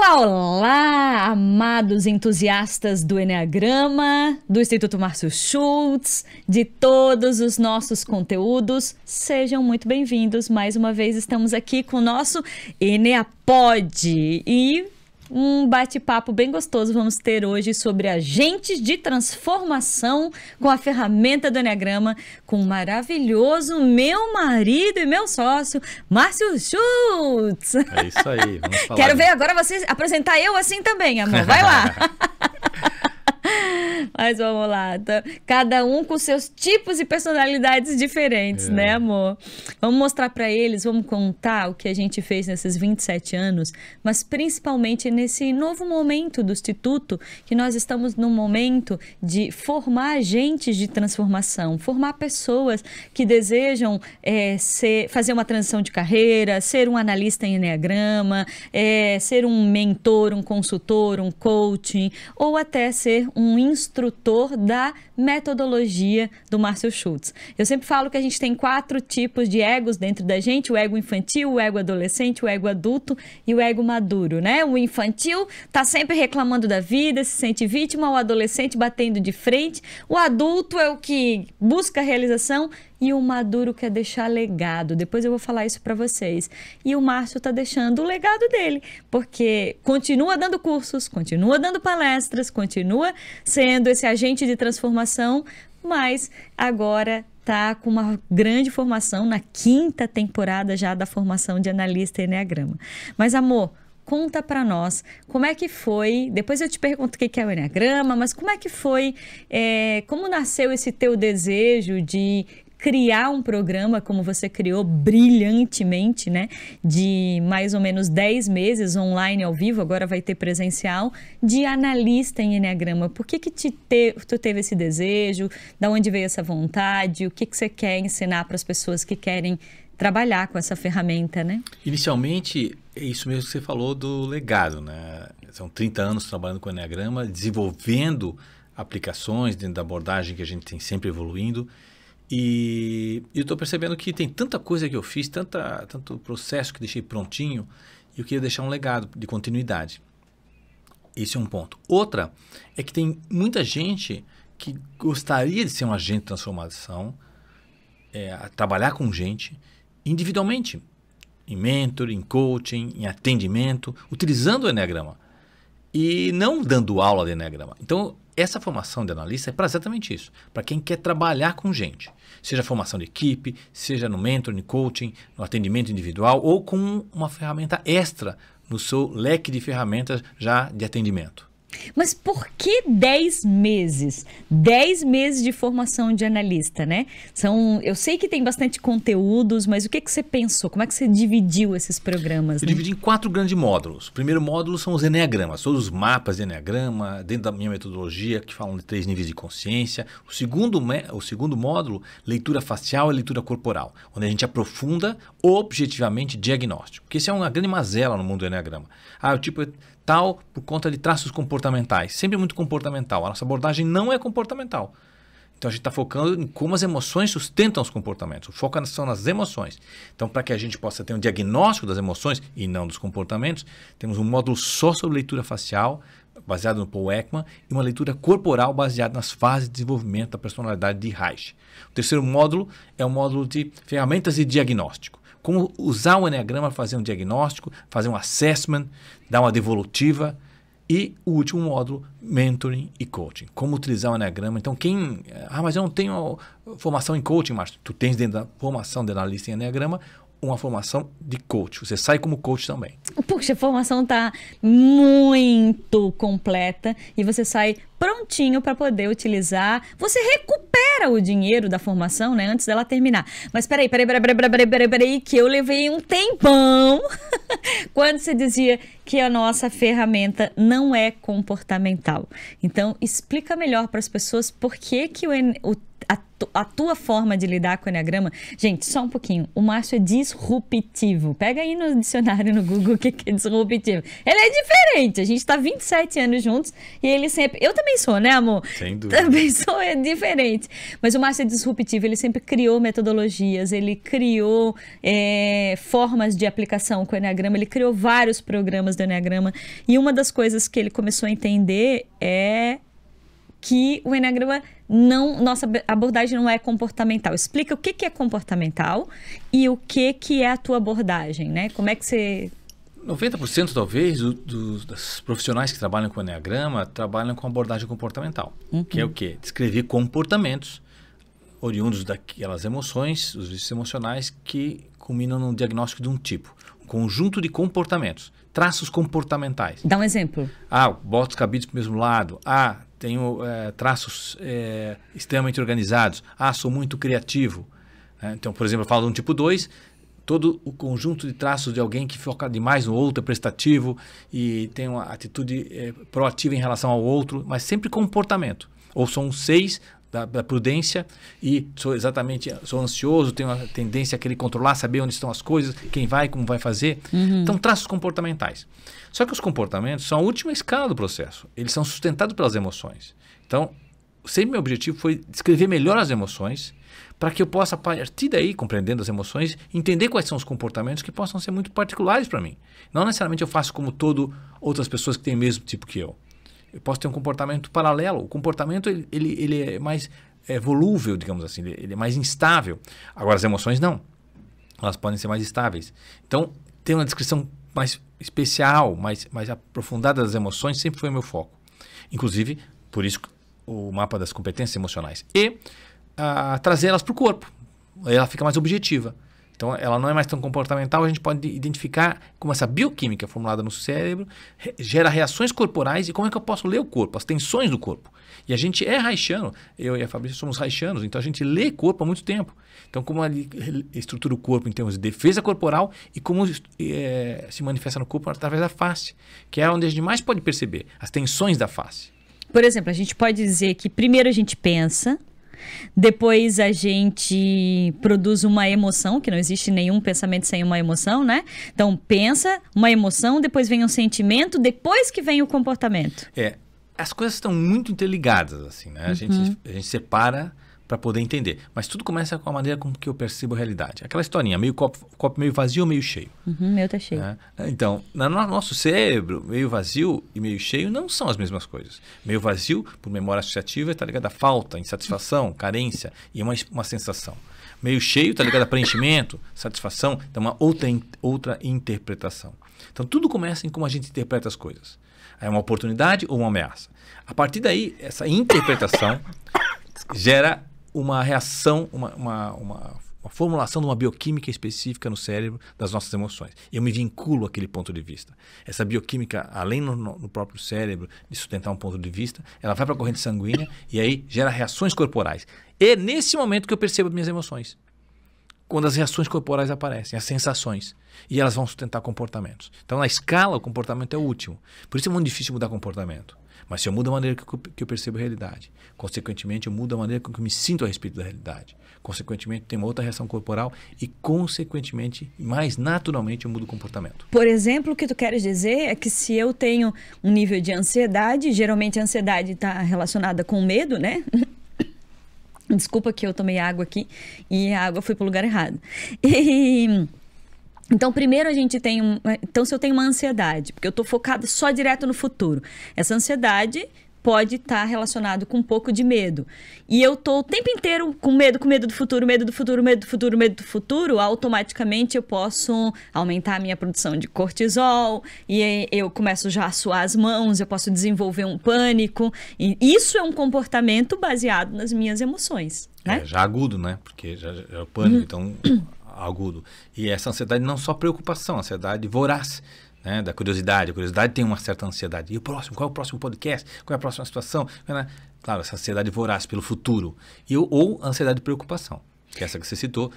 Olá, olá, amados entusiastas do Eneagrama, do Instituto Márcio Schultz, de todos os nossos conteúdos. Sejam muito bem-vindos. Mais uma vez estamos aqui com o nosso Eneapod e um bate-papo bem gostoso vamos ter hoje sobre agentes de transformação com a ferramenta do Eneagrama, com o maravilhoso meu marido e meu sócio, Márcio Schultz. É isso aí, vamos falar. Quero ver agora você apresentar eu assim também, amor. Vai lá. Mas vamos lá, tá? Cada um com seus tipos e personalidades diferentes, né, amor? Vamos mostrar para eles, vamos contar o que a gente fez nesses 27 anos, mas principalmente nesse novo momento do Instituto, que nós estamos num momento de formar agentes de transformação, formar pessoas que desejam fazer uma transição de carreira, ser um analista em Eneagrama, ser um mentor, um consultor, um coaching, ou até ser um instrutor da metodologia do Márcio Schultz. Eu sempre falo que a gente tem 4 tipos de egos dentro da gente: o ego infantil, o ego adolescente, o ego adulto e o ego maduro, né? O infantil tá sempre reclamando da vida, se sente vítima, o adolescente batendo de frente, o adulto é o que busca a realização e o maduro quer deixar legado. Depois eu vou falar isso para vocês. E o Márcio está deixando o legado dele, porque continua dando cursos, continua dando palestras, continua sendo esse agente de transformação, mas agora está com uma grande formação na 5ª temporada já da formação de analista Eneagrama. Mas, amor, conta para nós como é que foi, depois eu te pergunto o que é o Eneagrama, mas como é que foi, como nasceu esse teu desejo de criar um programa como você criou brilhantemente, né? De mais ou menos 10 meses online ao vivo, agora vai ter presencial, de analista em Eneagrama. Por que tu teve esse desejo? Da onde veio essa vontade? O que você quer ensinar para as pessoas que querem trabalhar com essa ferramenta, né? Inicialmente, é isso mesmo que você falou do legado, né? São 30 anos trabalhando com o Eneagrama, desenvolvendo aplicações dentro da abordagem que a gente tem sempre evoluindo. E eu estou percebendo que tem tanta coisa que eu fiz, tanto processo que deixei prontinho, e eu queria deixar um legado de continuidade. Esse é um ponto. Outra é que tem muita gente que gostaria de ser um agente de transformação, trabalhar com gente individualmente, em mentor, em coaching, em atendimento, utilizando o Eneagrama e não dando aula de Eneagrama. Então, essa formação de analista é para exatamente isso, para quem quer trabalhar com gente, seja formação de equipe, seja no mentor, no coaching, no atendimento individual ou com uma ferramenta extra no seu leque de ferramentas já de atendimento. Mas por que 10 meses? 10 meses de formação de analista, né? Eu sei que tem bastante conteúdos, mas o que você pensou? Como é que você dividiu esses programas? Eu dividi em 4 grandes módulos. O primeiro módulo são os Eneagramas, todos os mapas de Eneagrama, dentro da minha metodologia, que falam de 3 níveis de consciência. O segundo módulo, leitura facial e leitura corporal, onde a gente aprofunda objetivamente diagnóstico. Porque isso é uma grande mazela no mundo do Eneagrama. O tipo tal por conta de traços comportamentais, sempre muito comportamental. A nossa abordagem não é comportamental. Então a gente está focando em como as emoções sustentam os comportamentos. O foco são nas emoções. Então, para que a gente possa ter um diagnóstico das emoções e não dos comportamentos, temos um módulo só sobre leitura facial, baseado no Paul Ekman, e uma leitura corporal baseada nas fases de desenvolvimento da personalidade de Reich. O terceiro módulo é um módulo de ferramentas de diagnóstico. Como usar o Eneagrama para fazer um diagnóstico, fazer um assessment, dar uma devolutiva. E o último módulo, mentoring e coaching. Como utilizar o Eneagrama. Então, mas eu não tenho formação em coaching, Márcio. Tu tens dentro da formação de analista em Eneagrama uma formação de coach. Você sai como coach também. Puxa, a formação está muito completa e você sai prontinho para poder utilizar. Você recupera o dinheiro da formação, né, antes dela terminar. Mas peraí, que eu levei um tempão quando você dizia que a nossa ferramenta não é comportamental. Então, explica melhor para as pessoas por que a tua forma de lidar com o Eneagrama... Gente, só um pouquinho. O Márcio é disruptivo. Pega aí no dicionário, no Google, o que é disruptivo. Ele é diferente. A gente tá 27 anos juntos e ele sempre... Eu também sou, né, amor? Sem dúvida. Também sou, é diferente. Mas o Márcio é disruptivo. Ele sempre criou metodologias, ele criou formas de aplicação com o Eneagrama, ele criou vários programas do Eneagrama. E uma das coisas que ele começou a entender é que o Eneagrama nossa abordagem não é comportamental. Explica o que é comportamental e o que é a tua abordagem, né? Como é que você... 90% talvez dos profissionais que trabalham com o Eneagrama trabalham com abordagem comportamental, que é o quê? Descrever comportamentos oriundos daquelas emoções, os vícios emocionais que culminam no diagnóstico de um tipo. Um conjunto de comportamentos, traços comportamentais. Dá um exemplo. Boto os cabides para o mesmo lado. Tenho traços extremamente organizados. Sou muito criativo. Então, por exemplo, eu falo de um tipo 2, todo o conjunto de traços de alguém que foca demais no outro, é prestativo e tem uma atitude proativa em relação ao outro, mas sempre comportamento. Ou sou um 6 da prudência e sou ansioso, tenho uma tendência a querer controlar, saber onde estão as coisas, quem vai, como vai fazer. Então, traços comportamentais. Só que os comportamentos são a última escala do processo. Eles são sustentados pelas emoções. Então, sempre meu objetivo foi descrever melhor as emoções para que eu possa, a partir daí, compreendendo as emoções, entender quais são os comportamentos que possam ser muito particulares para mim. Não necessariamente eu faço como outras pessoas que têm o mesmo tipo que eu. Eu posso ter um comportamento paralelo. O comportamento ele é mais volúvel, digamos assim, ele é mais instável. Agora, as emoções não. Elas podem ser mais estáveis. Então, ter uma descrição mais especial, mais aprofundada das emoções sempre foi o meu foco. Inclusive, por isso, o mapa das competências emocionais. E trazer elas para o corpo. Ela fica mais objetiva. Então, ela não é mais tão comportamental, a gente pode identificar como essa bioquímica formulada no cérebro gera reações corporais e como é que eu posso ler o corpo, as tensões do corpo. E a gente é haitiano, eu e a Fabrícia somos haitianos, então a gente lê corpo há muito tempo. Então, como ele estrutura o corpo em termos de defesa corporal e como se manifesta no corpo através da face, que é onde a gente mais pode perceber as tensões da face. Por exemplo, a gente pode dizer que primeiro a gente pensa, depois a gente produz uma emoção, que não existe nenhum pensamento sem uma emoção, né? Então, pensa, uma emoção, depois vem um sentimento, depois que vem o comportamento. As coisas estão muito interligadas, assim, né? A gente separa para poder entender. Mas tudo começa com a maneira com que eu percebo a realidade. Aquela historinha, copo meio vazio ou meio cheio. Meu tá cheio. Então, no nosso cérebro, meio vazio e meio cheio não são as mesmas coisas. Meio vazio, por memória associativa, está ligado à falta, insatisfação, carência e uma sensação. Meio cheio está ligado a preenchimento, satisfação, então uma outra interpretação. Então, tudo começa em como a gente interpreta as coisas. É uma oportunidade ou uma ameaça. A partir daí, essa interpretação gera uma reação, uma formulação de uma bioquímica específica no cérebro das nossas emoções. Eu me vinculo àquele ponto de vista. Essa bioquímica, além no próprio cérebro de sustentar um ponto de vista, ela vai para a corrente sanguínea e aí gera reações corporais. É nesse momento que eu percebo as minhas emoções. Quando as reações corporais aparecem, as sensações, e elas vão sustentar comportamentos. Então, na escala, o comportamento é o último. Por isso é muito difícil mudar comportamento. Mas se eu mudo a maneira que eu percebo a realidade, consequentemente, eu mudo a maneira com que eu me sinto a respeito da realidade. Consequentemente, tem uma outra reação corporal e, consequentemente, mais naturalmente, eu mudo o comportamento. Por exemplo, o que tu queres dizer é que se eu tenho um nível de ansiedade, geralmente a ansiedade está relacionada com medo, né? Desculpa que eu tomei água aqui e a água foi para o lugar errado. Então, primeiro a gente tem Então, se eu tenho uma ansiedade, porque eu estou focada só direto no futuro, essa ansiedade pode estar relacionado com um pouco de medo. E eu estou o tempo inteiro com medo do futuro, medo do futuro, medo do futuro, medo do futuro, automaticamente eu posso aumentar a minha produção de cortisol, e eu começo já a suar as mãos, eu posso desenvolver um pânico. E isso é um comportamento baseado nas minhas emoções, né? Já agudo, né? Porque já é o pânico, então agudo. E essa ansiedade não só preocupação, ansiedade voraz. Né, da curiosidade. A curiosidade tem uma certa ansiedade. E o próximo? Qual é o próximo podcast? Qual é a próxima situação? Claro, essa ansiedade voraz pelo futuro. Ou ansiedade de preocupação, que é essa que você citou.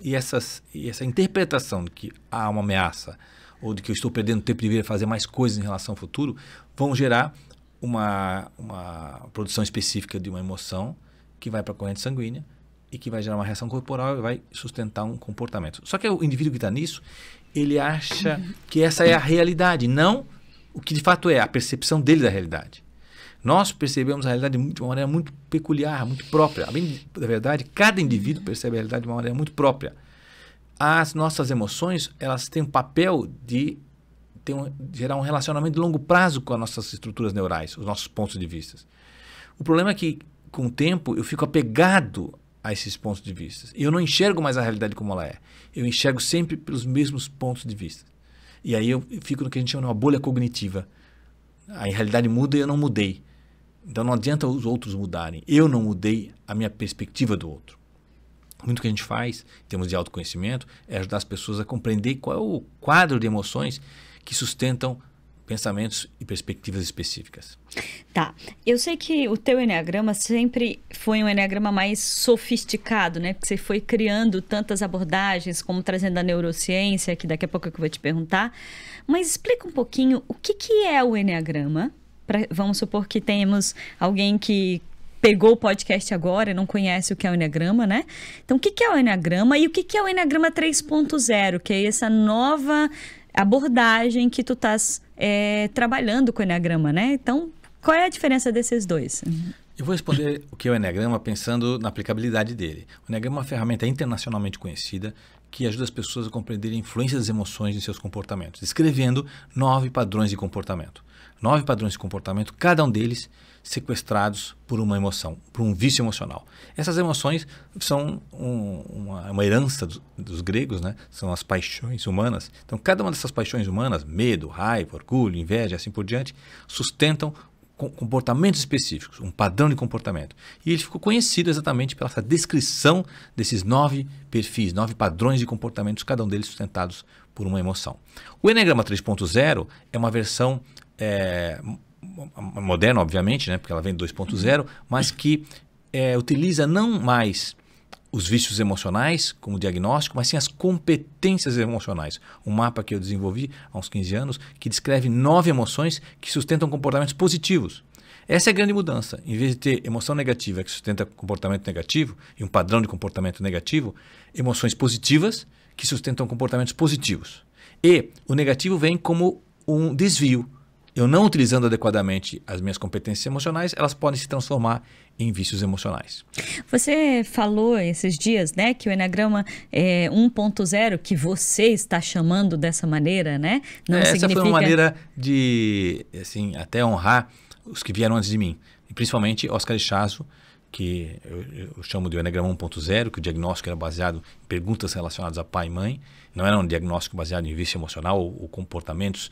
E essa interpretação de que há uma ameaça ou de que eu estou perdendo tempo de vir a fazer mais coisas em relação ao futuro vão gerar uma produção específica de uma emoção que vai para a corrente sanguínea e que vai gerar uma reação corporal e vai sustentar um comportamento. Só que o indivíduo que está nisso, ele acha que essa é a realidade, não o que de fato é a percepção dele da realidade. Nós percebemos a realidade de uma maneira muito peculiar, muito própria. Na verdade, cada indivíduo percebe a realidade de uma maneira muito própria. As nossas emoções, elas têm um papel de gerar um relacionamento de longo prazo com as nossas estruturas neurais, os nossos pontos de vista. O problema é que, com o tempo, eu fico apegado a esses pontos de vista. E eu não enxergo mais a realidade como ela é. Eu enxergo sempre pelos mesmos pontos de vista. E aí eu fico no que a gente chama de uma bolha cognitiva. A realidade muda e eu não mudei. Então não adianta os outros mudarem. Eu não mudei a minha perspectiva do outro. Muito que a gente faz, em termos de autoconhecimento, é ajudar as pessoas a compreender qual é o quadro de emoções que sustentam pensamentos e perspectivas específicas. Tá. Eu sei que o teu eneagrama sempre foi um eneagrama mais sofisticado, né? Porque você foi criando tantas abordagens, como trazendo a neurociência, que daqui a pouco eu vou te perguntar. Mas explica um pouquinho o que é o eneagrama. Vamos supor que temos alguém que pegou o podcast agora e não conhece o que é o eneagrama, né? Então, o que é o eneagrama e o que é o eneagrama 3.0, que é essa nova abordagem que tu estás trabalhando com o eneagrama, né? Então, qual é a diferença desses dois? Eu vou responder o que é o eneagrama pensando na aplicabilidade dele. O eneagrama é uma ferramenta internacionalmente conhecida que ajuda as pessoas a compreenderem a influência das emoções em seus comportamentos, descrevendo 9 padrões de comportamento. 9 padrões de comportamento, cada um deles sequestrados por uma emoção, por um vício emocional. Essas emoções são uma herança dos gregos, né? São as paixões humanas. Então, cada uma dessas paixões humanas, medo, raiva, orgulho, inveja, assim por diante, sustentam comportamentos específicos, um padrão de comportamento. E ele ficou conhecido exatamente pela essa descrição desses 9 perfis, 9 padrões de comportamentos, cada um deles sustentados por uma emoção. O Eneagrama 3.0 é uma versão moderna, obviamente, né, porque ela vem do 2.0, mas que utiliza não mais os vícios emocionais como diagnóstico, mas sim as competências emocionais. Um mapa que eu desenvolvi há uns 15 anos que descreve 9 emoções que sustentam comportamentos positivos. Essa é a grande mudança. Em vez de ter emoção negativa que sustenta comportamento negativo e um padrão de comportamento negativo, emoções positivas que sustentam comportamentos positivos. E o negativo vem como um desvio. Eu não utilizando adequadamente as minhas competências emocionais, elas podem se transformar em vícios emocionais. Você falou esses dias, né, que o Eneagrama 1.0, que você está chamando dessa maneira, né? Não Essa significa... foi uma maneira de, assim, até honrar os que vieram antes de mim. E principalmente Oscar Ichazo, que eu chamo de Eneagrama 1.0, que o diagnóstico era baseado em perguntas relacionadas a pai e mãe. Não era um diagnóstico baseado em vício emocional ou comportamentos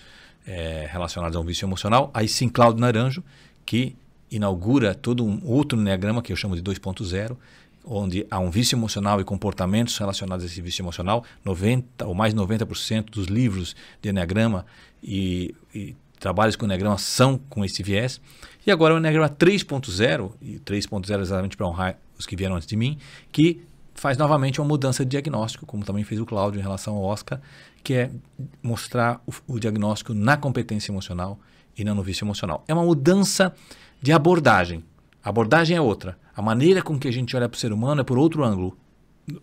relacionados a um vício emocional. Aí sim, Cláudio Naranjo, que inaugura todo um outro eneagrama que eu chamo de 2.0, onde há um vício emocional e comportamentos relacionados a esse vício emocional. 90% ou mais de 90% dos livros de eneagrama e trabalhos com eneagrama são com esse viés. E agora o eneagrama 3.0, e 3.0 exatamente para honrar os que vieram antes de mim, que faz novamente uma mudança de diagnóstico, como também fez o Cláudio em relação ao Oscar, que é mostrar o diagnóstico na competência emocional e não no vício emocional. É uma mudança de abordagem. A abordagem é outra. A maneira com que a gente olha para o ser humano é por outro ângulo,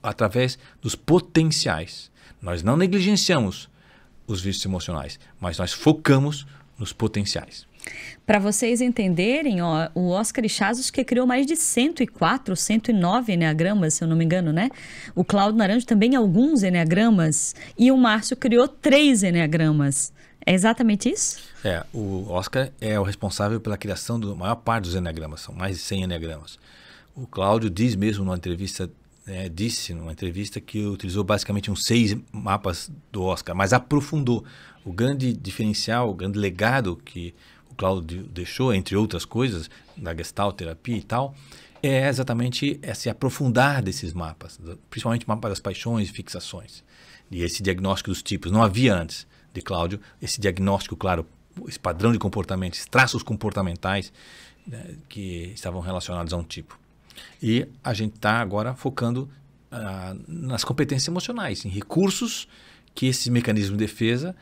através dos potenciais. Nós não negligenciamos os vícios emocionais, mas nós focamos nos potenciais. Para vocês entenderem, ó, o Oscar Ichazo que criou mais de 104, 109 eneagramas, se eu não me engano, né? O Cláudio Naranjo também alguns eneagramas e o Márcio criou 3 eneagramas. É exatamente isso? O Oscar é o responsável pela criação da maior parte dos eneagramas, são mais de 100 eneagramas. O Cláudio diz mesmo numa entrevista, disse numa entrevista que utilizou basicamente uns 6 mapas do Oscar, mas aprofundou. O grande diferencial, o grande legado que o Cláudio deixou, entre outras coisas, da Gestalt terapia e tal, é exatamente esse aprofundar desses mapas, principalmente o mapa das paixões e fixações. E esse diagnóstico dos tipos. Não havia antes de Cláudio esse diagnóstico, claro, esse padrão de comportamento, esses traços comportamentais, né, que estavam relacionados a um tipo. E a gente está agora focando nas competências emocionais, em recursos que esse mecanismo de defesa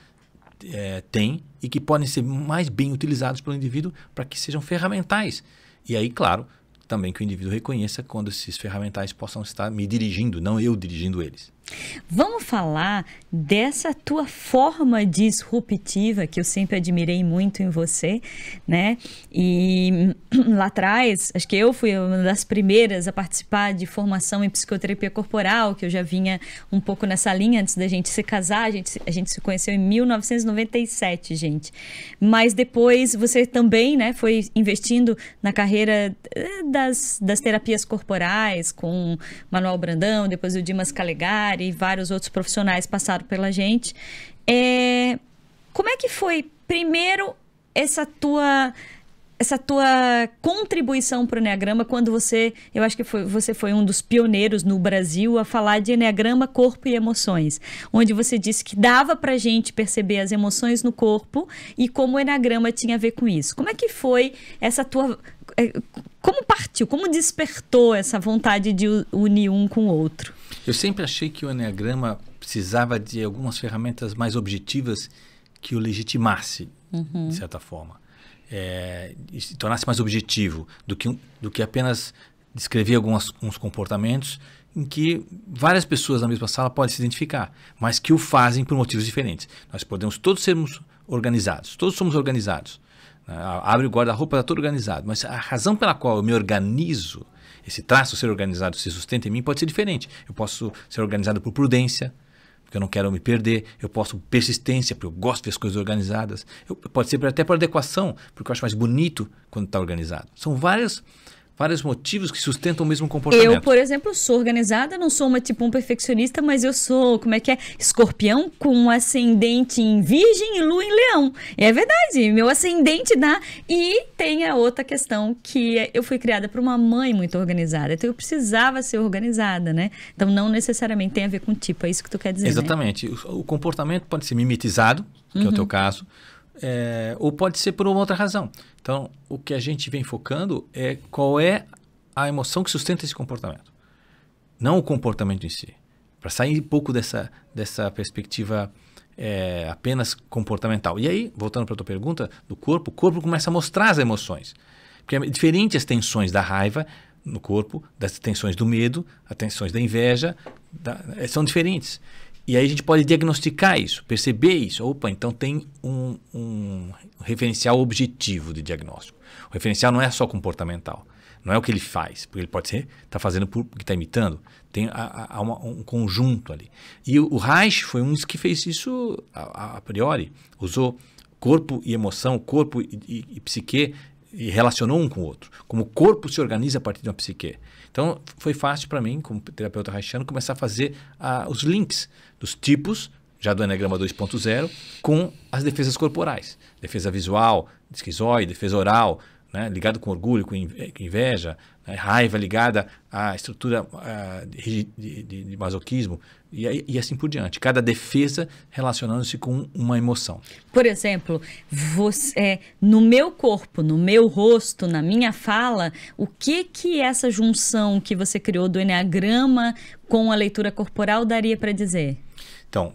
tem e que podem ser mais bem utilizados pelo indivíduo para que sejam ferramentais. E aí, claro, também que o indivíduo reconheça quando esses ferramentais possam estar me dirigindo, não eu dirigindo eles. Vamos falar dessa tua forma disruptiva que eu sempre admirei muito em você, né? E lá atrás, acho que eu fui uma das primeiras a participar de formação em psicoterapia corporal, que eu já vinha um pouco nessa linha antes da gente se casar. A gente se conheceu em 1997, gente. Mas depois você também, né, foi investindo na carreira das terapias corporais com Manuel Brandão, depois o Dimas Calegari, e vários outros profissionais passaram pela gente. Como é que foi, primeiro, essa tua contribuição para o Enneagrama quando eu acho que você foi um dos pioneiros no Brasil a falar de Enneagrama, corpo e emoções, onde você disse que dava para a gente perceber as emoções no corpo e como o Enneagrama tinha a ver com isso. Como é que foi essa tua... Como partiu, como despertou essa vontade de unir um com o outro? Eu sempre achei que o Enneagrama precisava de algumas ferramentas mais objetivas que o legitimasse, de certa forma. E se tornasse mais objetivo do que apenas descrever alguns comportamentos em que várias pessoas na mesma sala podem se identificar, mas que o fazem por motivos diferentes. Nós podemos todos sermos organizados, todos somos organizados. Abre o guarda-roupa, está todo organizado. Mas a razão pela qual eu me organizo, esse traço ser organizado se sustenta em mim, pode ser diferente. Eu posso ser organizado por prudência, porque eu não quero me perder. Eu posso por persistência, porque eu gosto de ver as coisas organizadas. Pode ser até por adequação, porque eu acho mais bonito quando está organizado. São vários motivos que sustentam o mesmo comportamento. Eu, por exemplo, sou organizada, não sou um perfeccionista, mas eu sou, escorpião com um ascendente em virgem e lua em leão. É verdade, meu ascendente dá. E tem a outra questão, que eu fui criada por uma mãe muito organizada, então eu precisava ser organizada, né? Então não necessariamente tem a ver com tipo, é isso que tu quer dizer, exatamente, né? O comportamento pode ser mimetizado, que é o teu caso, ou pode ser por uma outra razão. Então, o que a gente vem focando é qual é a emoção que sustenta esse comportamento, não o comportamento em si. Para sair um pouco dessa perspectiva apenas comportamental. E aí, voltando para a tua pergunta, do corpo, o corpo começa a mostrar as emoções. Porque é diferente as tensões da raiva no corpo, das tensões do medo, as tensões da inveja, são diferentes. E aí a gente pode diagnosticar isso, perceber isso. Opa, então tem um referencial objetivo de diagnóstico. O referencial não é só comportamental, não é o que ele faz, porque ele pode estar fazendo porque está imitando. Tem um conjunto ali. E o Reich foi um dos que fez isso a priori. Usou corpo e emoção, corpo e psique, e relacionou um com o outro. Como o corpo se organiza a partir de uma psique. Então, foi fácil para mim, como terapeuta reichiano, começar a fazer os links dos tipos, já do Enneagrama 2.0, com as defesas corporais. Defesa visual, esquizoide, defesa oral, né, ligado com orgulho, com inveja, né, raiva ligada à estrutura de masoquismo, e assim por diante. Cada defesa relacionando-se com uma emoção. Por exemplo, no meu corpo, no meu rosto, na minha fala, o que essa junção que você criou do Enneagrama com a leitura corporal daria para dizer? Então,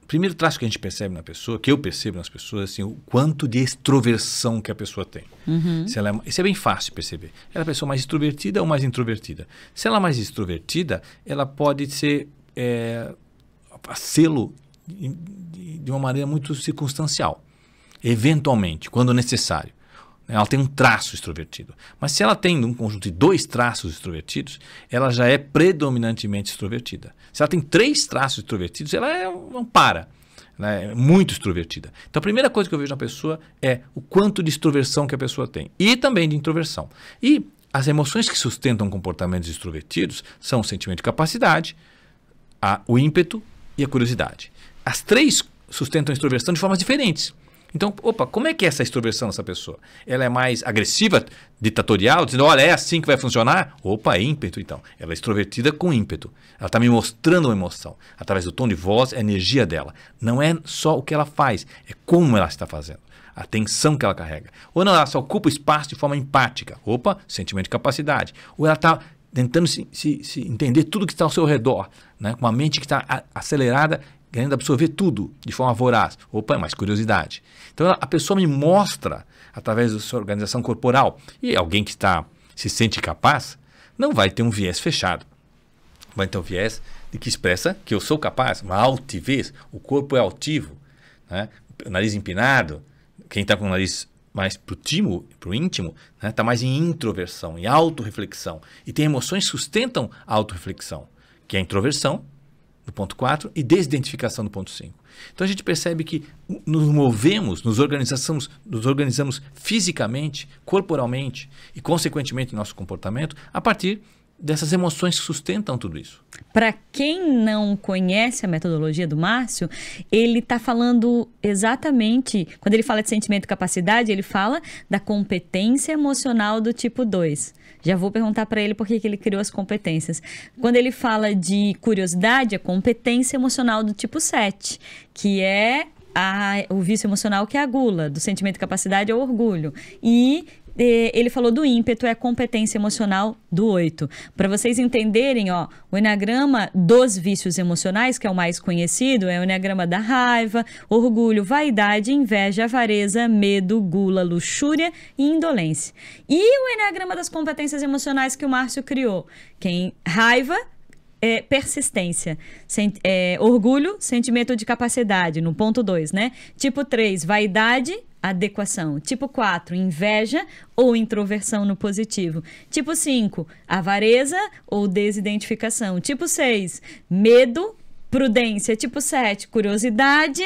o primeiro traço que a gente percebe na pessoa, que eu percebo nas pessoas, assim, o quanto de extroversão que a pessoa tem. Isso é bem fácil de perceber. Ela é a pessoa mais extrovertida ou mais introvertida? Se ela é mais extrovertida, ela pode ser selo de uma maneira muito circunstancial, eventualmente, quando necessário. Ela tem um traço extrovertido. Mas se ela tem um conjunto de 2 traços extrovertidos, ela já é predominantemente extrovertida. Se ela tem 3 traços extrovertidos, ela não para. Ela é muito extrovertida. Então, a primeira coisa que eu vejo na pessoa é o quanto de extroversão que a pessoa tem. E também de introversão. E as emoções que sustentam comportamentos extrovertidos são o sentimento de capacidade, o ímpeto e a curiosidade. As 3 sustentam a extroversão de formas diferentes. Então, como é que é essa extroversão dessa pessoa? Ela é mais agressiva, ditatorial, dizendo, olha, é assim que vai funcionar? É ímpeto, então. Ela é extrovertida com ímpeto. Ela está me mostrando uma emoção. Através do tom de voz, a energia dela. Não é só o que ela faz, é como ela está fazendo. A tensão que ela carrega. Ou não, ela só ocupa o espaço de forma empática. Sentimento de capacidade. Ou ela está tentando se entender tudo que está ao seu redor, né? Com uma mente que está acelerada, querendo absorver tudo de forma voraz. Opa, é mais curiosidade. Então a pessoa me mostra, através da sua organização corporal, e alguém que se sente capaz, não vai ter um viés fechado. Vai ter um viés de que expressa que eu sou capaz, uma altivez, o corpo é altivo, né? O nariz empinado, quem está com o nariz mais para o íntimo, está mais em introversão, em autorreflexão. E tem emoções que sustentam a autorreflexão, que é a introversão, no ponto 4, e desidentificação no ponto 5. Então a gente percebe que nos movemos, nos organizamos fisicamente, corporalmente e, consequentemente, em nosso comportamento, a partir dessas emoções que sustentam tudo isso. Para quem não conhece a metodologia do Márcio, ele está falando exatamente, quando ele fala de sentimento e capacidade, ele fala da competência emocional do tipo 2. Já vou perguntar para ele por que ele criou as competências. Quando ele fala de curiosidade, a competência emocional do tipo 7, que é o vício emocional, que é a gula, do sentimento e capacidade é o orgulho. E ele falou do ímpeto, é a competência emocional do 8. Para vocês entenderem, o eneagrama dos vícios emocionais, que é o mais conhecido, é o eneagrama da raiva, orgulho, vaidade, inveja, avareza, medo, gula, luxúria e indolência. E o eneagrama das competências emocionais que o Márcio criou, raiva, persistência, orgulho, sentimento de capacidade, no ponto 2, né? Tipo 3, vaidade, adequação. Tipo 4, inveja ou introversão no positivo. Tipo 5, avareza ou desidentificação. Tipo 6, medo, prudência. Tipo 7, curiosidade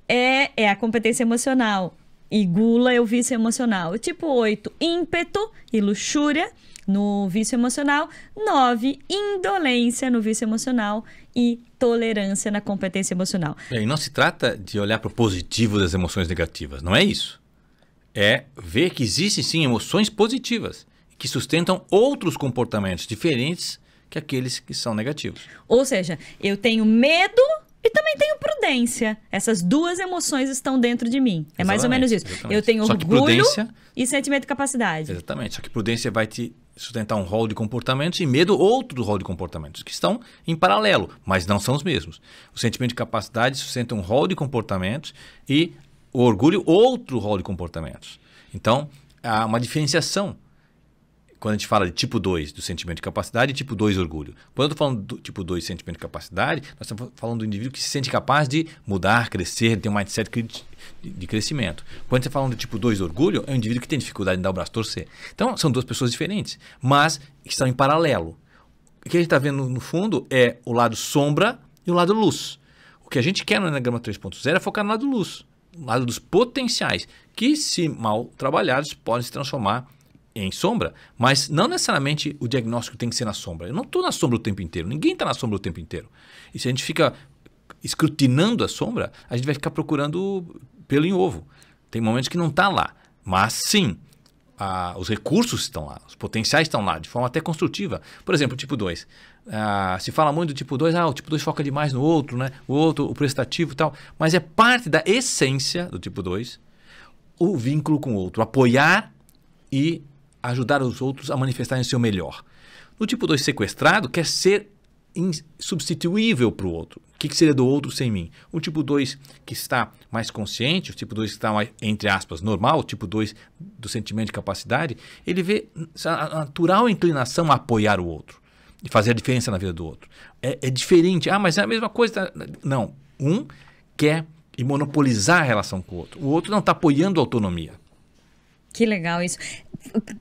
é a competência emocional. E gula é o vício emocional. Tipo 8, ímpeto e luxúria no vício emocional. 9, indolência no vício emocional. E tolerância na competência emocional. E não se trata de olhar para o positivo das emoções negativas, não é isso. É ver que existem sim emoções positivas que sustentam outros comportamentos diferentes que aqueles que são negativos. Ou seja, eu tenho medo e também tenho prudência. Essas duas emoções estão dentro de mim. É mais ou menos isso. Exatamente. Eu tenho orgulho e sentimento de capacidade. Exatamente. Só que prudência vai te sustentar um rol de comportamentos e medo outro rol de comportamentos que estão em paralelo, mas não são os mesmos. O sentimento de capacidade sustenta um rol de comportamentos e o orgulho outro rol de comportamentos. Então, há uma diferenciação quando a gente fala de tipo 2 do sentimento de capacidade e tipo 2 orgulho. Quando eu estou falando do tipo 2 sentimento de capacidade, nós estamos falando do indivíduo que se sente capaz de mudar, crescer, ter um mindset de crescimento. Quando você está falando do tipo 2 orgulho, é um indivíduo que tem dificuldade em dar o braço a torcer. Então, são duas pessoas diferentes, mas que estão em paralelo. O que a gente está vendo no fundo é o lado sombra e o lado luz. O que a gente quer no Eneagrama 3.0 é focar no lado luz, no lado dos potenciais, que se mal trabalhados podem se transformar em sombra, mas não necessariamente o diagnóstico tem que ser na sombra. Eu não estou na sombra o tempo inteiro, ninguém está na sombra o tempo inteiro. E se a gente fica escrutinando a sombra, a gente vai ficar procurando pelo em ovo. Tem momentos que não está lá, mas sim, os recursos estão lá, os potenciais estão lá, de forma até construtiva. Por exemplo, o tipo 2. Se fala muito do tipo 2, o tipo 2 foca demais no outro, né? O outro, o prestativo e tal, mas é parte da essência do tipo 2 o vínculo com o outro, apoiar e ajudar os outros a manifestarem o seu melhor. No tipo 2 sequestrado, quer ser insubstituível para o outro. O que seria do outro sem mim? O tipo 2 que está mais consciente, o tipo 2 que está mais, entre aspas, normal, o tipo 2 do sentimento de capacidade, ele vê a natural inclinação a apoiar o outro e fazer a diferença na vida do outro. É diferente. Mas é a mesma coisa. Não. Um quer monopolizar a relação com o outro. O outro não está apoiando a autonomia. Que legal isso.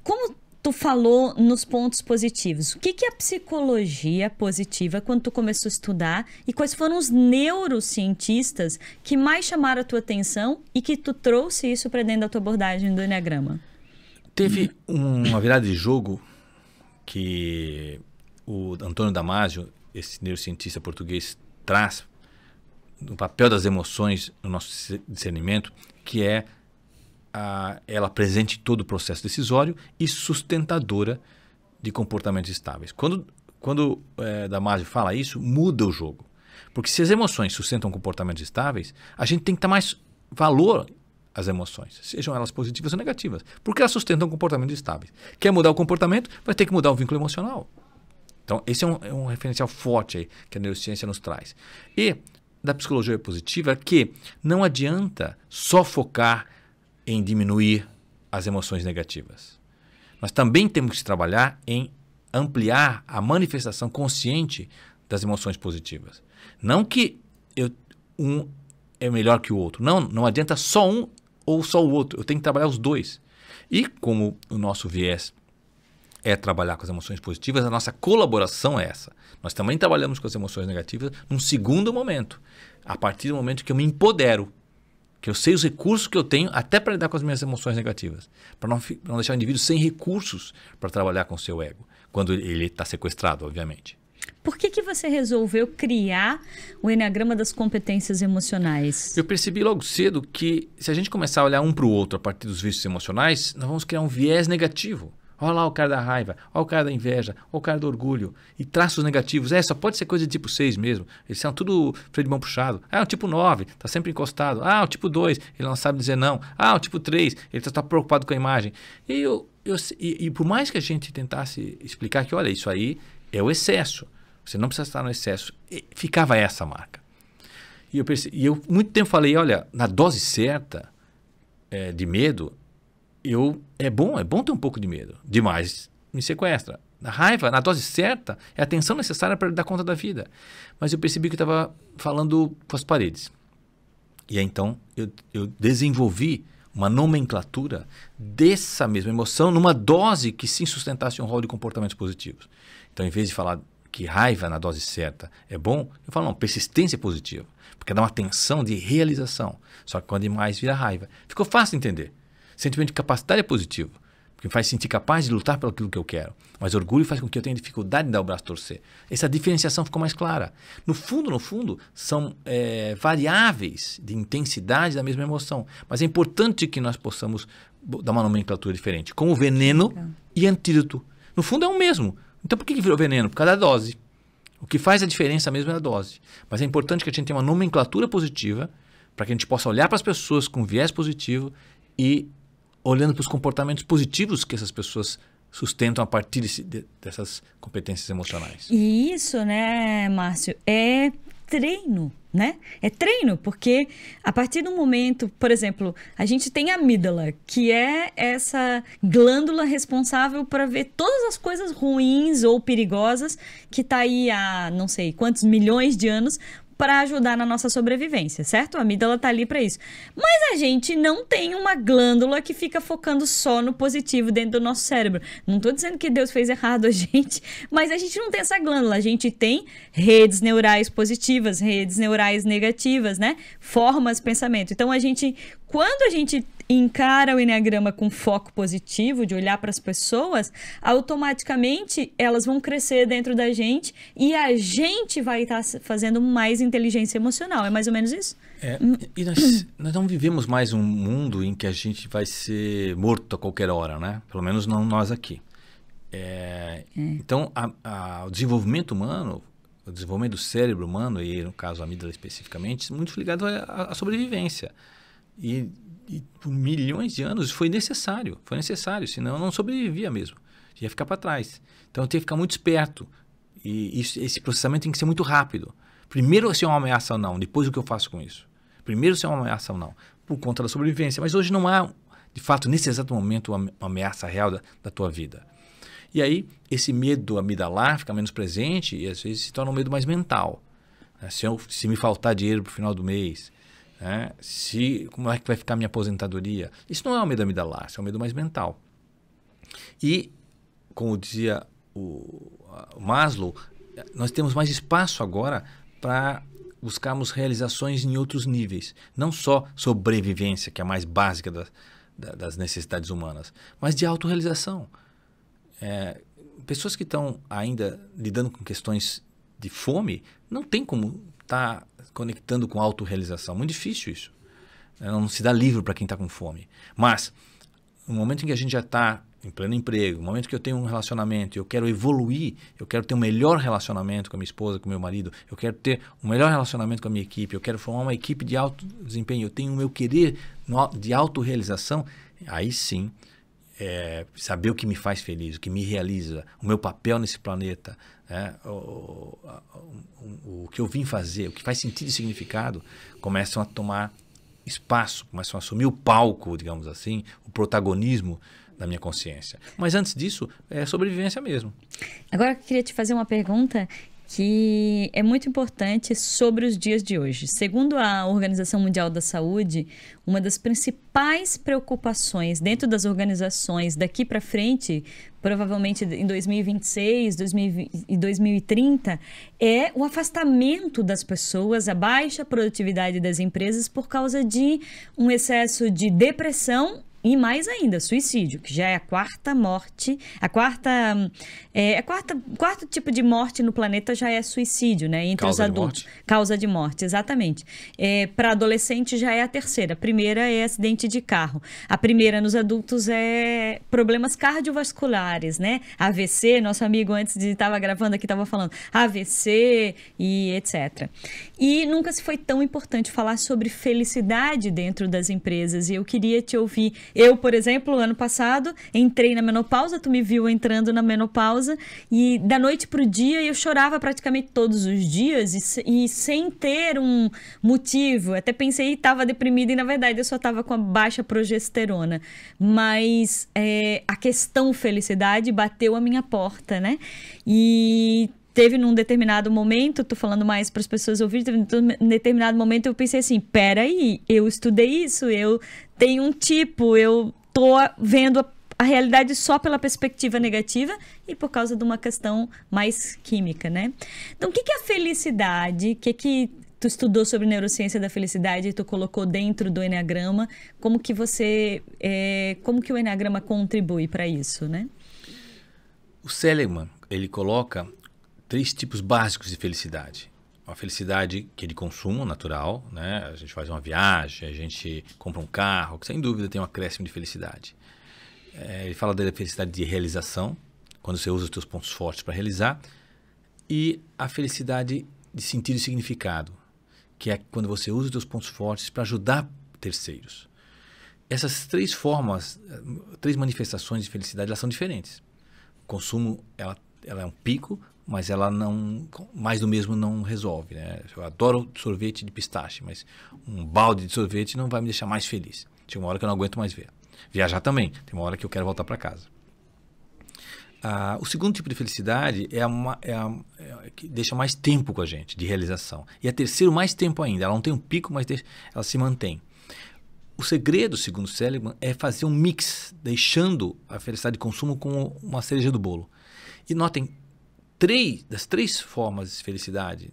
Como tu falou nos pontos positivos, o que é a psicologia positiva quando tu começou a estudar e quais foram os neurocientistas que mais chamaram a tua atenção e que tu trouxe isso para dentro da tua abordagem do Eneagrama? Teve uma virada de jogo que o Antônio Damasio, esse neurocientista português, traz no papel das emoções no nosso discernimento, que é ela presente em todo o processo decisório e sustentadora de comportamentos estáveis. Quando Damasio fala isso, muda o jogo. Porque se as emoções sustentam comportamentos estáveis, a gente tem que dar mais valor às emoções, sejam elas positivas ou negativas, porque elas sustentam comportamentos estáveis. Quer mudar o comportamento, vai ter que mudar o vínculo emocional. Então, esse é um referencial forte aí que a neurociência nos traz. E da psicologia positiva é que não adianta só focar em diminuir as emoções negativas. Nós também temos que trabalhar em ampliar a manifestação consciente das emoções positivas. Não que um é melhor que o outro. Não adianta só um ou só o outro. Eu tenho que trabalhar os dois. E como o nosso viés é trabalhar com as emoções positivas, a nossa colaboração é essa. Nós também trabalhamos com as emoções negativas num segundo momento. A partir do momento que eu me empodero, que eu sei os recursos que eu tenho até para lidar com as minhas emoções negativas. Para não deixar o indivíduo sem recursos para trabalhar com o seu ego. Quando ele está sequestrado, obviamente. Por que você resolveu criar o Eneagrama das competências emocionais? Eu percebi logo cedo que se a gente começar a olhar um para o outro a partir dos vícios emocionais, nós vamos criar um viés negativo. Olha lá o cara da raiva, olha o cara da inveja, olha o cara do orgulho. E traços negativos. Só pode ser coisa de tipo 6 mesmo. Eles são tudo freio de mão puxado. O tipo 9, está sempre encostado. O tipo 2, ele não sabe dizer não. O tipo 3, ele está preocupado com a imagem. E por mais que a gente tentasse explicar que, olha, isso aí é o excesso. Você não precisa estar no excesso. Ficava essa marca. E eu muito tempo falei, olha, na dose certa de medo, é bom ter um pouco de medo. Demais me sequestra. Na raiva, na dose certa, é a atenção necessária para dar conta da vida. Mas eu percebi que eu estava falando com as paredes. E aí, então, eu desenvolvi uma nomenclatura dessa mesma emoção numa dose que sim sustentasse um rol de comportamentos positivos. Então, em vez de falar que raiva na dose certa é bom, eu falo, não, persistência positiva. Porque dá uma tensão de realização. Só que quando demais vira raiva. Ficou fácil de entender. Sentimento de capacidade é positivo, porque me faz sentir capaz de lutar pelo aquilo que eu quero. Mas orgulho faz com que eu tenha dificuldade de dar o braço a torcer. Essa diferenciação ficou mais clara. No fundo, são variáveis de intensidade da mesma emoção. Mas é importante que nós possamos dar uma nomenclatura diferente, como veneno e antídoto. No fundo é o mesmo. Então por que virou veneno? Por causa da dose. O que faz a diferença mesmo é a dose. Mas é importante que a gente tenha uma nomenclatura positiva para que a gente possa olhar para as pessoas com viés positivo e olhando para os comportamentos positivos que essas pessoas sustentam a partir dessas competências emocionais. E isso, né, Márcio, é treino, né? É treino, porque a partir do momento, por exemplo, a gente tem a amígdala, que é essa glândula responsável para ver todas as coisas ruins ou perigosas que está aí há não sei quantos milhões de anos para ajudar na nossa sobrevivência, certo? A amígdala tá ali para isso. Mas a gente não tem uma glândula que fica focando só no positivo dentro do nosso cérebro. Não tô dizendo que Deus fez errado a gente, mas a gente não tem essa glândula. A gente tem redes neurais positivas, redes neurais negativas, né? Formas de pensamento. Então, quando a gente encara o Eneagrama com foco positivo, de olhar para as pessoas, automaticamente elas vão crescer dentro da gente e a gente vai estar fazendo mais inteligência emocional. É mais ou menos isso? E nós não vivemos mais um mundo em que a gente vai ser morto a qualquer hora, né? Pelo menos não nós aqui. Então, o desenvolvimento humano, o desenvolvimento do cérebro humano, e no caso a amígdala especificamente, muito ligado à sobrevivência. E por milhões de anos foi necessário, senão eu não sobrevivia mesmo, ia ficar para trás. Então eu tinha que ficar muito esperto e esse processamento tem que ser muito rápido. Primeiro se é uma ameaça ou não, depois o que eu faço com isso. Primeiro se é uma ameaça ou não, por conta da sobrevivência. Mas hoje não há, de fato, nesse exato momento, uma ameaça real da tua vida. E aí esse medo amidalar fica menos presente e às vezes se torna um medo mais mental. Se me faltar dinheiro para o final do mês, como é que vai ficar a minha aposentadoria? Isso não é um medo amidalar, isso é um medo mais mental. E, como dizia o Maslow, nós temos mais espaço agora para buscarmos realizações em outros níveis. Não só sobrevivência, que é a mais básica das necessidades humanas, mas de autorrealização. Pessoas que estão ainda lidando com questões de fome não tem como estar conectando com autorrealização. Muito difícil isso. Não se dá livro para quem está com fome. Mas, no momento em que a gente já está em pleno emprego, no momento que eu tenho um relacionamento, eu quero evoluir, eu quero ter um melhor relacionamento com a minha esposa, com o meu marido, eu quero ter um melhor relacionamento com a minha equipe, eu quero formar uma equipe de alto desempenho, eu tenho o meu querer de autorrealização, aí sim, saber o que me faz feliz, o que me realiza, o meu papel nesse planeta, né, o que eu vim fazer, o que faz sentido e significado, começam a tomar espaço, começam a assumir o palco, digamos assim, o protagonismo da minha consciência. Mas antes disso, é sobrevivência mesmo. Agora eu queria te fazer uma pergunta que é muito importante sobre os dias de hoje. Segundo a Organização Mundial da Saúde, uma das principais preocupações dentro das organizações daqui para frente, provavelmente em 2026 e 2030, é o afastamento das pessoas, a baixa produtividade das empresas por causa de um excesso de depressão e mais ainda, suicídio, que já é a quarta morte, quarto tipo de morte no planeta já é suicídio, né? Entre os adultos. Causa de morte, exatamente. Para adolescente já é a terceira. A primeira é acidente de carro. A primeira nos adultos é problemas cardiovasculares, né? AVC, nosso amigo antes de estava gravando aqui estava falando AVC e etc. E nunca se foi tão importante falar sobre felicidade dentro das empresas. E eu queria te ouvir. Eu, por exemplo, ano passado, entrei na menopausa, tu me viu entrando na menopausa, e da noite pro dia eu chorava praticamente todos os dias e sem ter um motivo. Até pensei que estava deprimida e, na verdade, eu só estava com a baixa progesterona. Mas a questão felicidade bateu a minha porta, né? E teve num determinado momento, tô falando mais para as pessoas ouvirem, num determinado momento eu pensei assim, peraí, eu estudei isso, eu tenho um tipo, eu tô vendo a realidade só pela perspectiva negativa e por causa de uma questão mais química, né? Então, o que é a felicidade? O que tu estudou sobre neurociência da felicidade e tu colocou dentro do Eneagrama? Como que o Eneagrama contribui para isso, né? O Seligman, ele coloca 3 tipos básicos de felicidade. Uma felicidade que é de consumo natural, né? A gente faz uma viagem, a gente compra um carro, que sem dúvida tem um acréscimo de felicidade. Ele fala da felicidade de realização, quando você usa os seus pontos fortes para realizar, e a felicidade de sentido e significado, que é quando você usa os seus pontos fortes para ajudar terceiros. Essas 3 formas, 3 manifestações de felicidade, elas são diferentes. O consumo, ela é um pico, mas ela não, mais do mesmo não resolve, né? Eu adoro sorvete de pistache, mas um balde de sorvete não vai me deixar mais feliz. Chega uma hora que eu não aguento mais ver. Viajar também, tem uma hora que eu quero voltar para casa. O segundo tipo de felicidade que deixa mais tempo com a gente, de realização. E a terceiro, mais tempo ainda. Ela não tem um pico, mas ela se mantém. O segredo, segundo Seligman, é fazer um mix, deixando a felicidade de consumo como uma cereja do bolo. E notem, das 3 formas de felicidade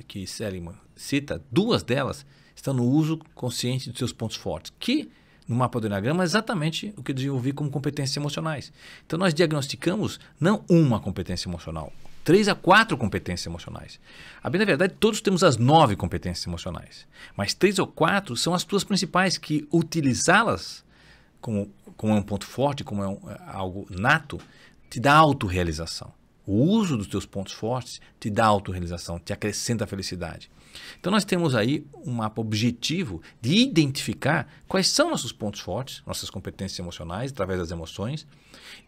que Seligman cita, 2 delas estão no uso consciente dos seus pontos fortes, que no mapa do Eneagrama é exatamente o que eu desenvolvi como competências emocionais. Então nós diagnosticamos não uma competência emocional, 3 a 4 competências emocionais. A bem da verdade, todos temos as 9 competências emocionais, mas 3 ou 4 são as tuas principais, que utilizá-las como um ponto forte, como algo nato, te dá autorrealização. O uso dos teus pontos fortes te dá autorrealização, te acrescenta a felicidade. Então nós temos aí um mapa objetivo de identificar quais são nossos pontos fortes, nossas competências emocionais, através das emoções,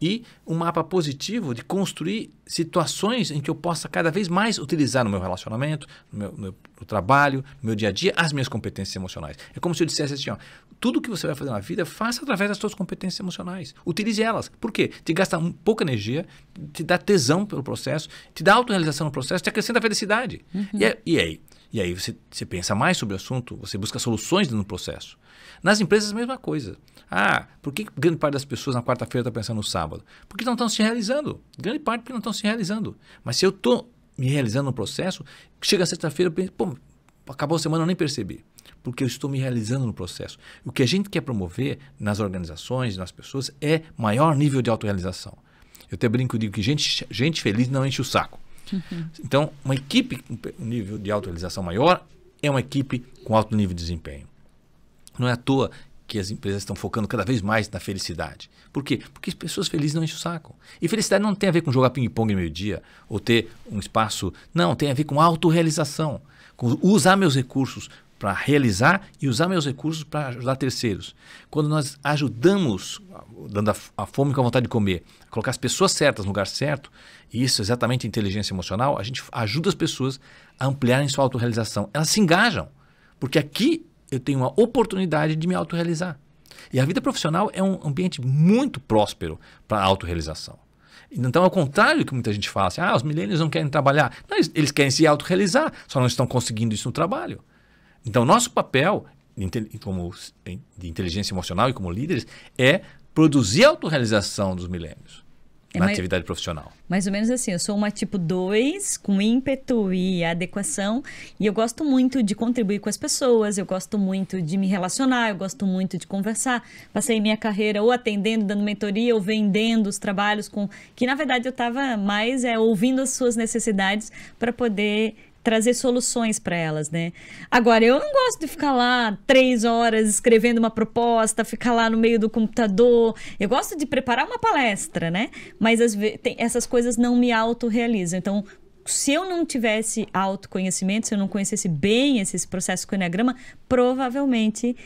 e um mapa positivo de construir situações em que eu possa cada vez mais utilizar no meu relacionamento, no trabalho, no meu dia a dia, as minhas competências emocionais. É como se eu dissesse assim, ó, tudo que você vai fazer na vida, faça através das suas competências emocionais. Utilize elas. Por quê? Te gasta pouca energia, te dá tesão pelo processo, te dá autorrealização no processo, te acrescenta a felicidade. Uhum. E aí você pensa mais sobre o assunto, você busca soluções no processo. Nas empresas, a mesma coisa. Por que grande parte das pessoas na quarta-feira está pensando no sábado? Porque não estão se realizando. Grande parte porque não estão se realizando. Mas se eu estou me realizando no processo, chega a sexta-feira, eu penso, acabou a semana, eu nem percebi. Porque eu estou me realizando no processo. O que a gente quer promover nas organizações, nas pessoas, é maior nível de autorrealização. Eu até brinco e digo que gente feliz não enche o saco. Uhum. Então, uma equipe com um nível de autorrealização maior é uma equipe com alto nível de desempenho. Não é à toa que as empresas estão focando cada vez mais na felicidade. Por quê? Porque as pessoas felizes não enchem o saco. E felicidade não tem a ver com jogar ping-pong meio-dia ou ter um espaço... Não, tem a ver com autorrealização, com usar meus recursos para realizar e usar meus recursos para ajudar terceiros. Quando nós ajudamos, dando a fome com a vontade de comer, a colocar as pessoas certas no lugar certo, e isso é exatamente inteligência emocional, a gente ajuda as pessoas a ampliarem sua autorrealização. Elas se engajam, porque aqui eu tenho uma oportunidade de me autorrealizar. E a vida profissional é um ambiente muito próspero para a autorrealização. Então, ao contrário do que muita gente fala, assim, os millennials não querem trabalhar. Não, eles querem se autorrealizar, só não estão conseguindo isso no trabalho. Então, nosso papel de inteligência emocional e como líderes é produzir a autorrealização dos millennials na atividade profissional. Mais ou menos assim, eu sou uma tipo 2 com ímpeto e adequação e eu gosto muito de contribuir com as pessoas, eu gosto muito de me relacionar, eu gosto muito de conversar. Passei minha carreira ou atendendo, dando mentoria ou vendendo os trabalhos que na verdade eu estava mais ouvindo as suas necessidades para poder trazer soluções para elas, né? Agora, eu não gosto de ficar lá 3 horas escrevendo uma proposta, ficar lá no meio do computador. Eu gosto de preparar uma palestra, né? Mas às vezes, essas coisas não me autorrealizam. Então, se eu não tivesse autoconhecimento, se eu não conhecesse bem esses processos com o Enneagrama, provavelmente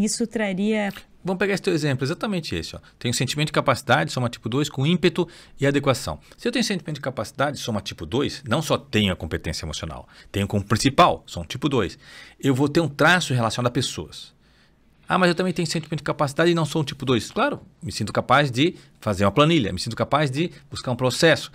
isso traria... Vamos pegar esse teu exemplo, exatamente esse. Ó. Tenho sentimento de capacidade, soma tipo 2, com ímpeto e adequação. Se eu tenho sentimento de capacidade, soma tipo 2, não só tenho a competência emocional, tenho como principal, sou um tipo 2. Eu vou ter um traço relacionado a pessoas. Mas eu também tenho sentimento de capacidade e não sou um tipo 2. Claro, me sinto capaz de fazer uma planilha, me sinto capaz de buscar um processo,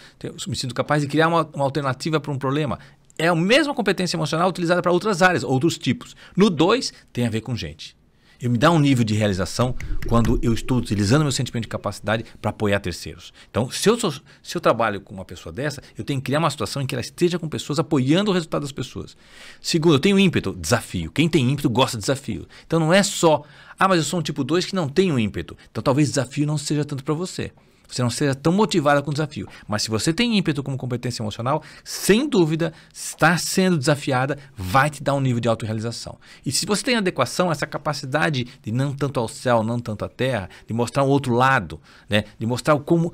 me sinto capaz de criar uma alternativa para um problema. É a mesma competência emocional utilizada para outras áreas, outros tipos. No 2, tem a ver com gente. Eu me dá um nível de realização quando eu estou utilizando meu sentimento de capacidade para apoiar terceiros. Então, se eu trabalho com uma pessoa dessa, eu tenho que criar uma situação em que ela esteja com pessoas apoiando o resultado das pessoas. Segundo, eu tenho ímpeto, desafio. Quem tem ímpeto gosta de desafio. Então, não é só, mas eu sou um tipo 2 que não tenho ímpeto. Então, talvez desafio não seja tanto para você. Você não seja tão motivada com o desafio. Mas se você tem ímpeto como competência emocional, sem dúvida, estar sendo desafiada vai te dar um nível de autorrealização. E se você tem adequação, essa capacidade de não tanto ao céu, não tanto à terra, de mostrar um outro lado, né? De mostrar como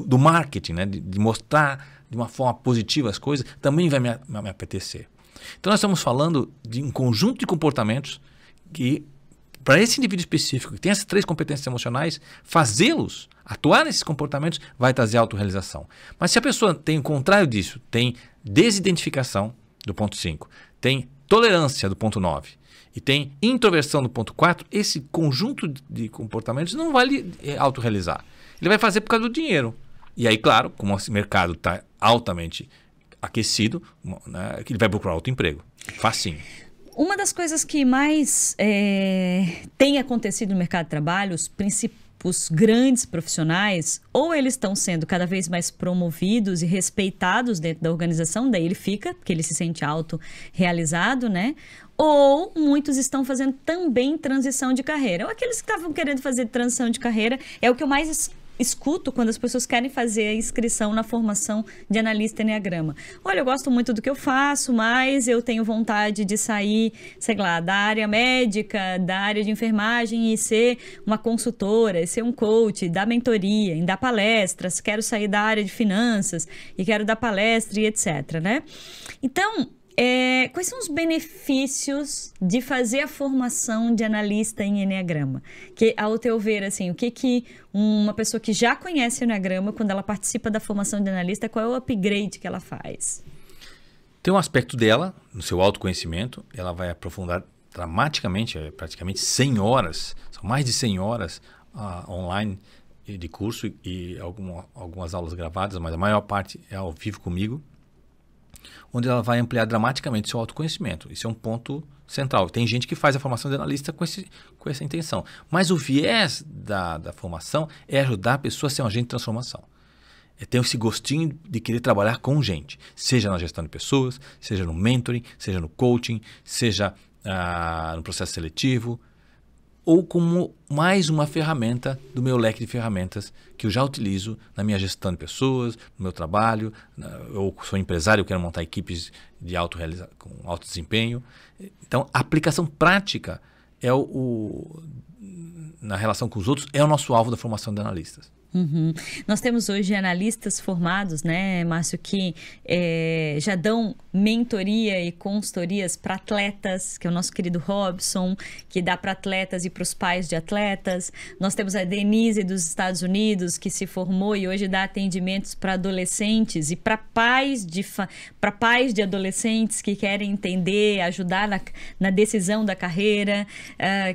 do marketing, né? De mostrar de uma forma positiva as coisas, também vai me apetecer. Então nós estamos falando de um conjunto de comportamentos que para esse indivíduo específico que tem essas 3 competências emocionais, fazê-los atuar nesses comportamentos vai trazer autorrealização. Mas se a pessoa tem o contrário disso, tem desidentificação do ponto 5, tem tolerância do ponto 9 e tem introversão do ponto 4, esse conjunto de comportamentos não vai lhe autorrealizar. Ele vai fazer por causa do dinheiro. E aí, claro, como o mercado está altamente aquecido, né, ele vai procurar outro emprego. Facinho. Uma das coisas que mais tem acontecido no mercado de trabalho, os grandes profissionais, ou eles estão sendo cada vez mais promovidos e respeitados dentro da organização, daí ele fica, porque ele se sente autorrealizado, né? Ou muitos estão fazendo também transição de carreira. Ou aqueles que estavam querendo fazer transição de carreira, é o que eu mais escuto quando as pessoas querem fazer a inscrição na formação de analista Enneagrama. Olha, eu gosto muito do que eu faço, mas eu tenho vontade de sair, sei lá, da área médica, da área de enfermagem e ser uma consultora, ser um coach, dar mentoria, dar palestras, quero sair da área de finanças e quero dar palestra e etc, né? Então, quais são os benefícios de fazer a formação de analista em Enneagrama? Que, ao teu ver, assim, o que uma pessoa que já conhece o Enneagrama, quando ela participa da formação de analista, qual é o upgrade que ela faz? Tem um aspecto dela, no seu autoconhecimento, ela vai aprofundar dramaticamente, praticamente 100 horas, são mais de 100 horas online de curso e algumas aulas gravadas, mas a maior parte é ao vivo comigo, onde ela vai ampliar dramaticamente seu autoconhecimento. Isso é um ponto central. Tem gente que faz a formação de analista com essa intenção. Mas o viés da formação é ajudar a pessoa a ser um agente de transformação. É ter esse gostinho de querer trabalhar com gente. Seja na gestão de pessoas, seja no mentoring, seja no coaching, seja no processo seletivo, ou como mais uma ferramenta do meu leque de ferramentas que eu já utilizo na minha gestão de pessoas, no meu trabalho. Eu sou empresário, eu quero montar equipes com alto desempenho. Então, a aplicação prática na relação com os outros é o nosso alvo da formação de analistas. Uhum. Nós temos hoje analistas formados, né, Márcio, que já dão mentoria e consultorias para atletas, que é o nosso querido Robson, que dá para atletas e para os pais de atletas. Nós temos a Denise dos Estados Unidos, que se formou e hoje dá atendimentos para adolescentes e para pais de adolescentes que querem entender, ajudar na decisão da carreira.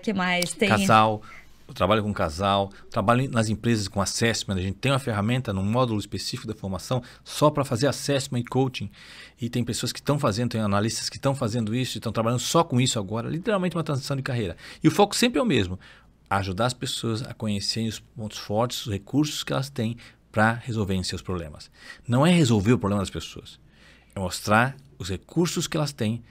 Que mais? Tem... Casal. Eu trabalho com casal, trabalho nas empresas com assessment. A gente tem uma ferramenta num módulo específico da formação só para fazer assessment e coaching. E tem pessoas que estão fazendo, tem analistas que estão fazendo isso, estão trabalhando só com isso agora, literalmente uma transição de carreira. E o foco sempre é o mesmo, ajudar as pessoas a conhecerem os pontos fortes, os recursos que elas têm para resolverem seus problemas. Não é resolver o problema das pessoas, é mostrar os recursos que elas têm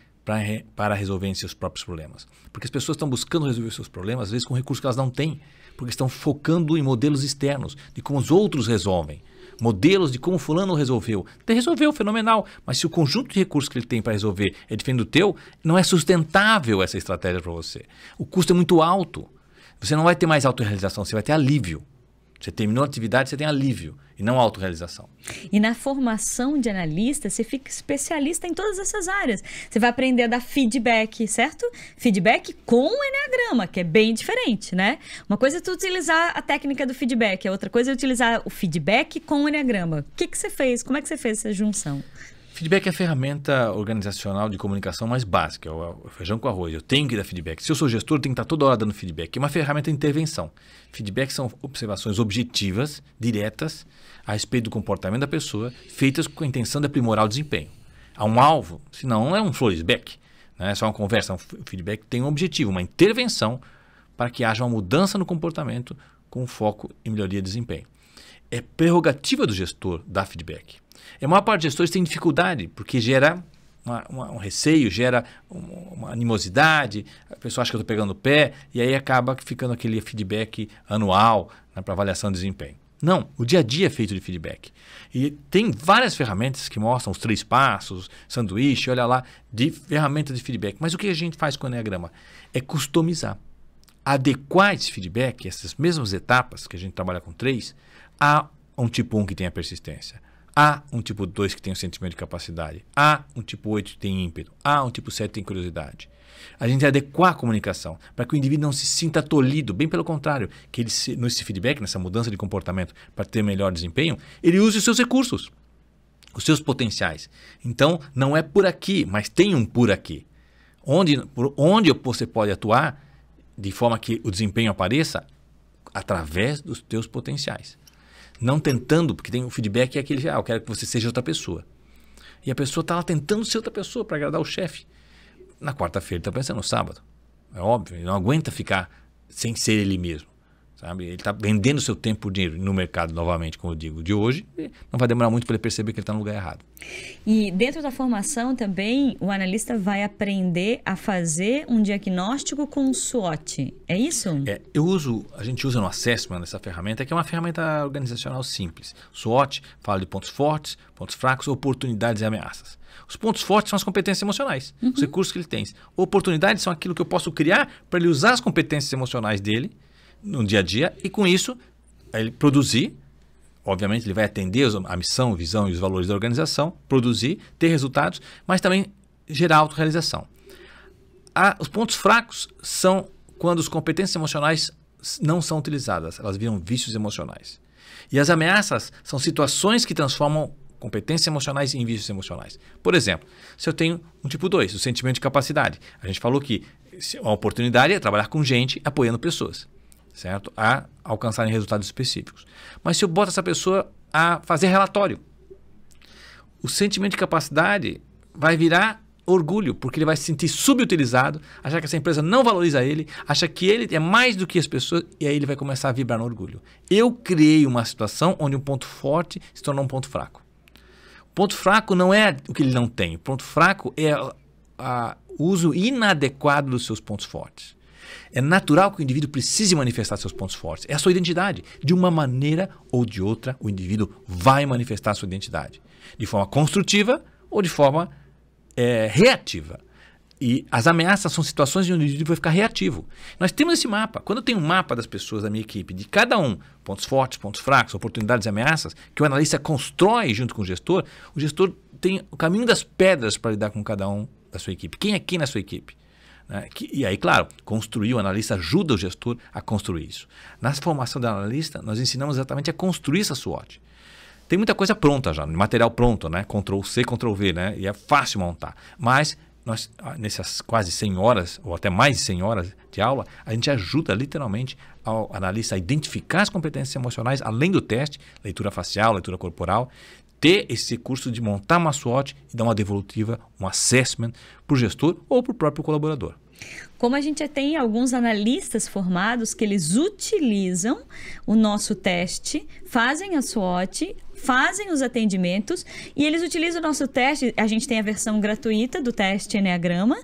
para resolverem seus próprios problemas. Porque as pessoas estão buscando resolver seus problemas, às vezes com recursos que elas não têm, porque estão focando em modelos externos, de como os outros resolvem. Modelos de como fulano resolveu. Ele resolveu, fenomenal, mas se o conjunto de recursos que ele tem para resolver é diferente do teu, não é sustentável essa estratégia para você. O custo é muito alto. Você não vai ter mais autorrealização, você vai ter alívio. Você terminou a atividade, você tem alívio e não autorrealização. E na formação de analista, você fica especialista em todas essas áreas. Você vai aprender a dar feedback, certo? Feedback com o Enneagrama, que é bem diferente, né? Uma coisa é tu utilizar a técnica do feedback, a outra coisa é utilizar o feedback com o Enneagrama. O que você fez? Como é que você fez essa junção? Feedback é a ferramenta organizacional de comunicação mais básica, é o feijão com arroz. Eu tenho que dar feedback. Se eu sou gestor, eu tenho que estar toda hora dando feedback. É uma ferramenta de intervenção. Feedback são observações objetivas, diretas, a respeito do comportamento da pessoa, feitas com a intenção de aprimorar o desempenho. Há um alvo, senão não é um floresback, né? É só uma conversa. Um feedback tem um objetivo, uma intervenção para que haja uma mudança no comportamento com foco em melhoria de desempenho. É prerrogativa do gestor dar feedback. A maior parte dos gestores tem dificuldade, porque gera um receio, gera uma animosidade, a pessoa acha que eu estou pegando no pé, e aí acaba ficando aquele feedback anual, né, para avaliação de desempenho. Não, o dia a dia é feito de feedback. E tem várias ferramentas que mostram os 3 passos, sanduíche, olha lá, de ferramentas de feedback. Mas o que a gente faz com o Enneagrama? É customizar. Adequar esse feedback, essas mesmas etapas que a gente trabalha com 3, a um tipo 1 que tem a persistência. Há um tipo 2 que tem o sentimento de capacidade. Há um tipo 8 que tem ímpeto. Há um tipo 7 que tem curiosidade. A gente adequar a comunicação para que o indivíduo não se sinta tolhido. Bem pelo contrário, que ele, nesse feedback, nessa mudança de comportamento para ter melhor desempenho, ele use os seus recursos, os seus potenciais. Então, não é por aqui, mas tem um por aqui. Por onde você pode atuar de forma que o desempenho apareça através dos teus potenciais. Não tentando, porque tem o feedback é aquele, eu quero que você seja outra pessoa. E a pessoa está lá tentando ser outra pessoa para agradar o chefe. Na quarta-feira ele está pensando no sábado. É óbvio, ele não aguenta ficar sem ser ele mesmo. Sabe? Ele está vendendo seu tempo por dinheiro no mercado, novamente, como eu digo, de hoje. Não vai demorar muito para ele perceber que ele está no lugar errado. E dentro da formação também, o analista vai aprender a fazer um diagnóstico com um SWOT. É isso? A gente usa no Assessment essa ferramenta, que é uma ferramenta organizacional simples. SWOT fala de pontos fortes, pontos fracos, oportunidades e ameaças. Os pontos fortes são as competências emocionais, os recursos que ele tem. Oportunidades são aquilo que eu posso criar para ele usar as competências emocionais dele no dia a dia e com isso ele produzir, obviamente ele vai atender a missão, a visão e os valores da organização, produzir, ter resultados, mas também gerar autorrealização. Os pontos fracos são quando as competências emocionais não são utilizadas, elas viram vícios emocionais. E as ameaças são situações que transformam competências emocionais em vícios emocionais. Por exemplo, se eu tenho um tipo 2, o sentimento de capacidade. A gente falou que a oportunidade é trabalhar com gente apoiando pessoas, certo? A alcançarem resultados específicos. Mas se eu boto essa pessoa a fazer relatório, o sentimento de capacidade vai virar orgulho, porque ele vai se sentir subutilizado, achar que essa empresa não valoriza ele, acha que ele é mais do que as pessoas, e aí ele vai começar a vibrar no orgulho. Eu criei uma situação onde um ponto forte se tornou um ponto fraco. O ponto fraco não é o que ele não tem, o ponto fraco é o uso inadequado dos seus pontos fortes. É natural que o indivíduo precise manifestar seus pontos fortes. É a sua identidade. De uma maneira ou de outra, o indivíduo vai manifestar a sua identidade. De forma construtiva ou de forma reativa. E as ameaças são situações onde o indivíduo vai ficar reativo. Nós temos esse mapa. Quando eu tenho um mapa das pessoas da minha equipe, de cada um, pontos fortes, pontos fracos, oportunidades e ameaças, que o analista constrói junto com o gestor tem o caminho das pedras para lidar com cada um da sua equipe. Quem é quem na sua equipe? E aí, claro, construir, o analista ajuda o gestor a construir isso. Na formação do analista, nós ensinamos exatamente a construir essa SWOT. Tem muita coisa pronta já, material pronto, né? Ctrl+C, Ctrl+V, né? E é fácil montar. Mas nós, nessas quase 100 horas, ou até mais de 100 horas de aula, a gente ajuda literalmente ao analista a identificar as competências emocionais, além do teste, leitura facial, leitura corporal, ter esse curso de montar uma SWOT e dar uma devolutiva, um assessment para o gestor ou para o próprio colaborador. Como a gente tem alguns analistas formados que eles utilizam o nosso teste, fazem a SWOT, fazem os atendimentos e eles utilizam o nosso teste. A gente tem a versão gratuita do teste Enneagrama,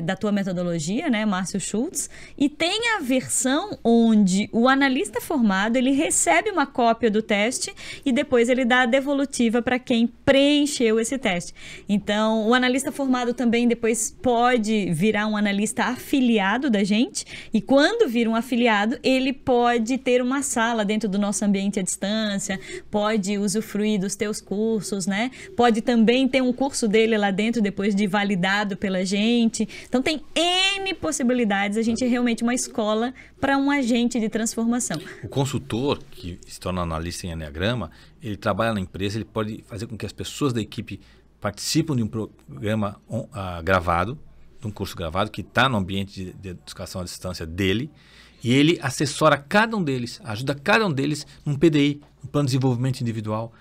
da tua metodologia, né, Márcio Schultz, e tem a versão onde o analista formado ele recebe uma cópia do teste e depois ele dá a devolutiva para quem preencheu esse teste. Então, o analista formado também depois pode virar um analista afiliado da gente e quando vira um afiliado, ele pode ter uma sala dentro do nosso ambiente à distância, pode usufruir dos teus cursos, né? Pode também ter um curso dele lá dentro depois de validado pela gente. Então tem N possibilidades. A gente é realmente uma escola para um agente de transformação. O consultor que se torna analista em Enneagrama, ele trabalha na empresa, ele pode fazer com que as pessoas da equipe participem de um programa gravado, de um curso gravado que está no ambiente de educação à distância dele, e ele assessora cada um deles, ajuda cada um deles num PDI, um plano de desenvolvimento individual,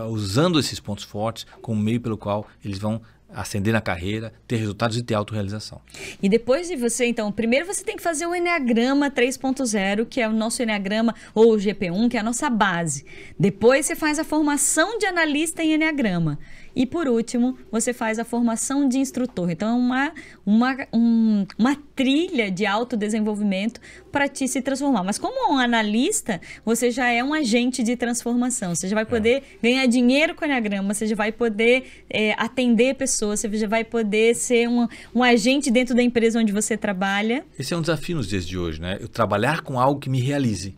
usando esses pontos fortes como meio pelo qual eles vão ascender na carreira, ter resultados e ter autorrealização. E depois de você, então, primeiro você tem que fazer o Enneagrama 3.0, que é o nosso Enneagrama, ou o GP1, que é a nossa base. Depois você faz a formação de analista em Enneagrama. E por último, você faz a formação de instrutor. Então, é uma trilha de autodesenvolvimento para ti se transformar. Mas como um analista, você já é um agente de transformação. Você já vai poder ganhar dinheiro com o Enneagrama, você já vai poder atender pessoas, você já vai poder ser um agente dentro da empresa onde você trabalha. Esse é um desafio nos dias de hoje, né? Eu trabalhar com algo que me realize.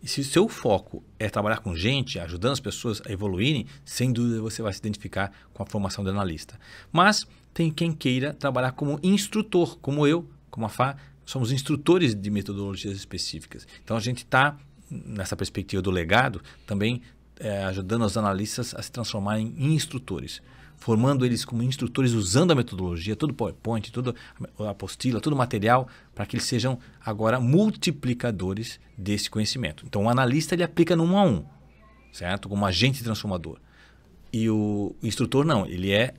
E se o seu foco é trabalhar com gente, ajudando as pessoas a evoluírem, sem dúvida você vai se identificar com a formação de analista. Mas tem quem queira trabalhar como instrutor, como eu, como a Fá, somos instrutores de metodologias específicas. Então a gente está, nessa perspectiva do legado, também ajudando os analistas a se transformarem em instrutores, formando eles como instrutores usando a metodologia, todo o PowerPoint, toda a apostila, todo o material, para que eles sejam agora multiplicadores desse conhecimento. Então o analista ele aplica no 1 a 1, certo? Como agente transformador. E o instrutor não, ele é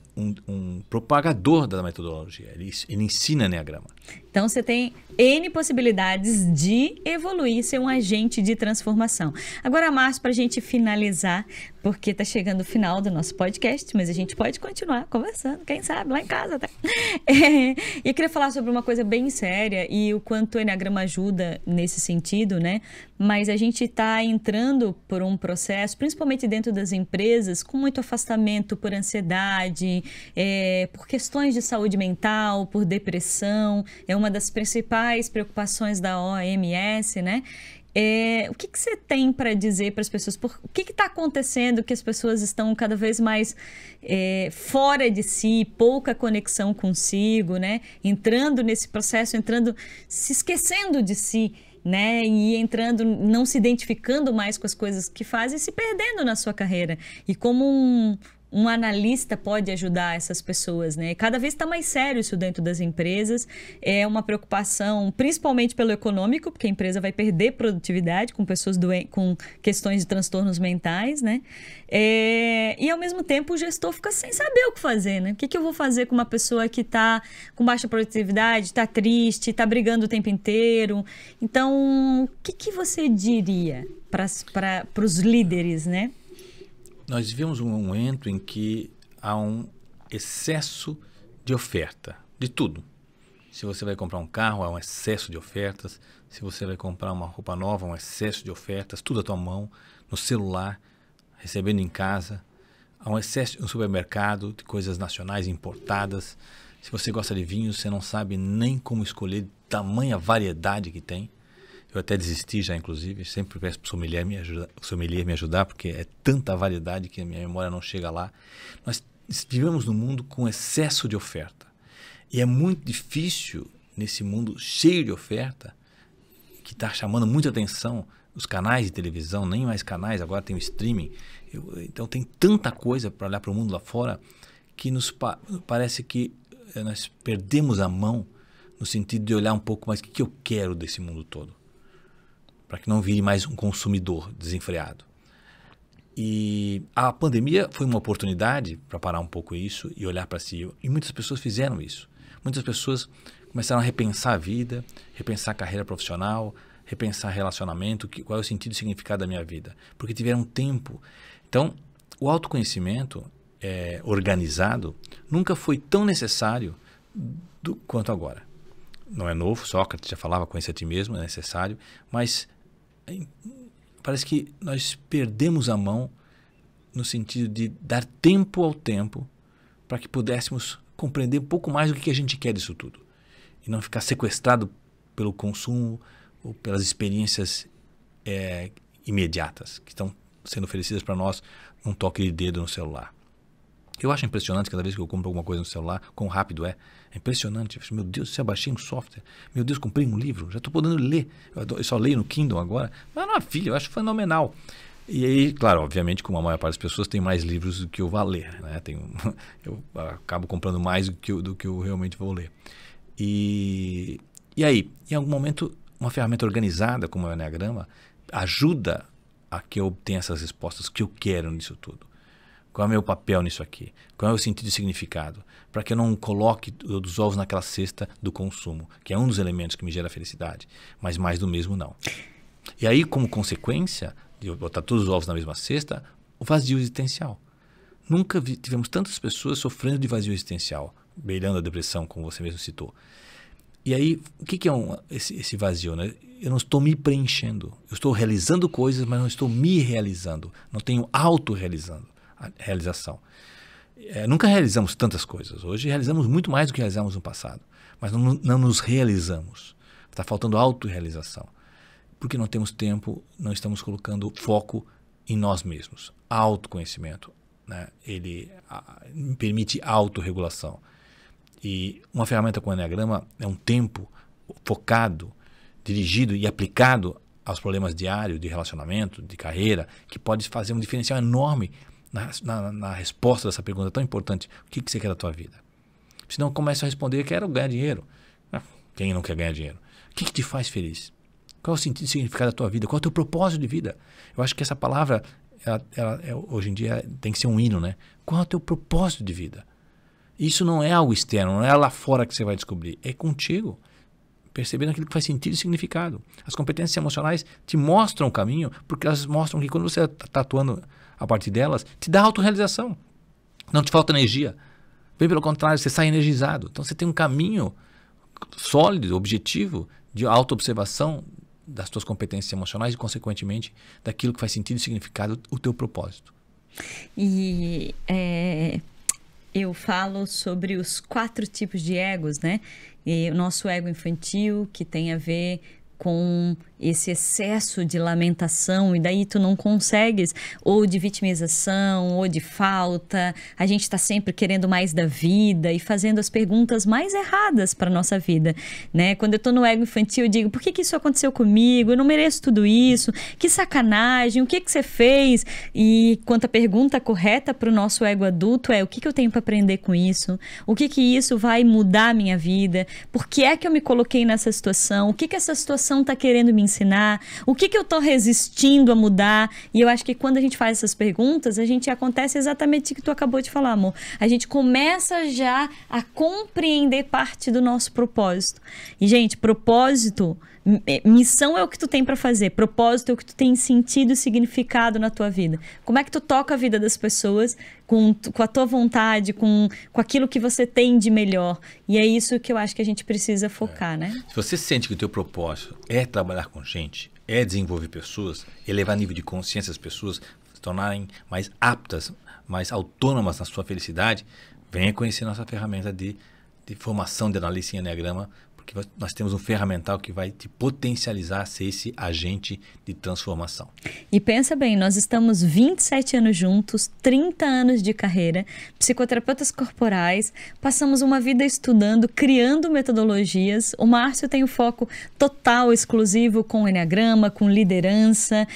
um propagador da metodologia, ele ensina Enneagrama. Então você tem N possibilidades de evoluir, ser um agente de transformação. Agora, Márcio, para a gente finalizar, porque está chegando o final do nosso podcast, mas a gente pode continuar conversando, quem sabe, lá em casa até. E eu queria falar sobre uma coisa bem séria e o quanto o Enneagrama ajuda nesse sentido, né? Mas a gente está entrando por um processo, principalmente dentro das empresas, com muito afastamento por ansiedade, por questões de saúde mental, por depressão. É uma das principais preocupações da OMS, né? O que você tem para dizer para as pessoas? O que está acontecendo que as pessoas estão cada vez mais fora de si, pouca conexão consigo, né? Entrando nesse processo, se esquecendo de si, né? E entrando, não se identificando mais com as coisas que fazem, se perdendo na sua carreira. E como um analista pode ajudar essas pessoas, né? Cada vez está mais sério isso dentro das empresas. É uma preocupação, principalmente pelo econômico, porque a empresa vai perder produtividade com pessoas com questões de transtornos mentais, né? E ao mesmo tempo o gestor fica sem saber o que fazer, né? O que eu vou fazer com uma pessoa que está com baixa produtividade, está triste, está brigando o tempo inteiro? Então, o que você diria para os líderes, né? Nós vivemos um momento em que há um excesso de oferta, de tudo. Se você vai comprar um carro, há um excesso de ofertas. Se você vai comprar uma roupa nova, há um excesso de ofertas. Tudo à tua mão, no celular, recebendo em casa. Há um excesso no supermercado de coisas nacionais importadas. Se você gosta de vinho, você não sabe nem como escolher tamanha variedade que tem. Eu até desisti já, inclusive. Sempre peço para o sommelier me ajudar, porque é tanta variedade que a minha memória não chega lá. Nós vivemos num mundo com excesso de oferta. E é muito difícil, nesse mundo cheio de oferta, que está chamando muita atenção, os canais de televisão, nem mais canais, agora tem o streaming. Então tem tanta coisa para olhar para o mundo lá fora que nos parece que nós perdemos a mão no sentido de olhar um pouco mais o que eu quero desse mundo todo, para que não vire mais um consumidor desenfreado. E a pandemia foi uma oportunidade para parar um pouco isso e olhar para si. E muitas pessoas fizeram isso. Muitas pessoas começaram a repensar a vida, repensar a carreira profissional, repensar relacionamento, qual é o sentido e significado da minha vida, porque tiveram tempo. Então, o autoconhecimento organizado nunca foi tão necessário quanto agora. Não é novo, Sócrates já falava, conhecer a ti mesmo, é necessário, mas parece que nós perdemos a mão no sentido de dar tempo ao tempo para que pudéssemos compreender um pouco mais do que a gente quer disso tudo e não ficar sequestrado pelo consumo ou pelas experiências imediatas que estão sendo oferecidas para nós num toque de dedo no celular. Eu acho impressionante cada vez que eu compro alguma coisa no celular, quão rápido é. É impressionante. Meu Deus, se eu baixei um software. Meu Deus, comprei um livro. Já estou podendo ler. Eu só leio no Kindle agora. Mas não, filho, eu acho fenomenal. E aí, claro, obviamente, como a maior parte das pessoas tem mais livros do que eu vou ler. Né? Eu acabo comprando mais do que eu realmente vou ler. E aí, em algum momento, uma ferramenta organizada como o Enneagrama ajuda a que eu obtenha essas respostas que eu quero nisso tudo. Qual é o meu papel nisso aqui? Qual é o sentido e significado? Para que eu não coloque os ovos naquela cesta do consumo, que é um dos elementos que me gera felicidade, mas mais do mesmo não. E aí, como consequência de eu botar todos os ovos na mesma cesta, o vazio existencial. Nunca tivemos tantas pessoas sofrendo de vazio existencial, beirando a depressão, como você mesmo citou. E aí, o que é esse vazio? Né? Eu não estou me preenchendo. Eu estou realizando coisas, mas não estou me realizando. Não tenho autorrealização. Nunca realizamos tantas coisas. Hoje realizamos muito mais do que realizamos no passado. Mas não nos realizamos. Está faltando autorrealização. Porque não temos tempo, não estamos colocando foco em nós mesmos. Autoconhecimento, né? Ele permite autorregulação. E uma ferramenta como o Enneagrama é um tempo focado, dirigido e aplicado aos problemas diários de relacionamento, de carreira, que pode fazer um diferencial enorme na resposta dessa pergunta tão importante. O que você quer da tua vida? Senão começa a responder, quero ganhar dinheiro. Quem não quer ganhar dinheiro? O que te faz feliz? Qual é o sentido e significado da tua vida? Qual é o teu propósito de vida? Eu acho que essa palavra, hoje em dia, tem que ser um hino, né? Qual é o teu propósito de vida? Isso não é algo externo, não é lá fora que você vai descobrir. É contigo. Percebendo aquilo que faz sentido e significado. As competências emocionais te mostram o caminho, porque elas mostram que quando você está atuando a partir delas, te dá autorrealização. Não te falta energia. Bem pelo contrário, você sai energizado. Então você tem um caminho sólido, objetivo, de autoobservação das tuas competências emocionais e, consequentemente, daquilo que faz sentido e significado, o teu propósito. E eu falo sobre os 4 tipos de egos, né? E o nosso ego infantil, que tem a ver com esse excesso de lamentação, e daí tu não consegues, ou de vitimização, ou de falta. A gente está sempre querendo mais da vida e fazendo as perguntas mais erradas para nossa vida, né? Quando eu estou no ego infantil, eu digo, por que isso aconteceu comigo? Eu não mereço tudo isso. Que sacanagem, o que você fez? E quanto a pergunta correta para o nosso ego adulto é, o que eu tenho para aprender com isso? O que isso vai mudar a minha vida? Por que é que eu me coloquei nessa situação? O que essa situação está querendo me ensinar? O que eu estou resistindo a mudar? E eu acho que quando a gente faz essas perguntas, acontece exatamente o que tu acabou de falar, amor. A gente começa já a compreender parte do nosso propósito. E, gente, propósito, missão é o que tu tem para fazer. Propósito é o que tu tem sentido e significado na tua vida. Como é que tu toca a vida das pessoas com a tua vontade, com aquilo que você tem de melhor. E é isso que eu acho que a gente precisa focar, né? Se você sente que o teu propósito é trabalhar com gente, é desenvolver pessoas, elevar nível de consciência das pessoas, se tornarem mais aptas, mais autônomas na sua felicidade, venha conhecer nossa ferramenta de de formação de analista em Enneagrama, porque nós temos um ferramental que vai te potencializar a ser esse agente de transformação. E pensa bem, nós estamos 27 anos juntos, 30 anos de carreira, psicoterapeutas corporais, passamos uma vida estudando, criando metodologias. O Márcio tem o foco total, exclusivo com Enneagrama, com liderança,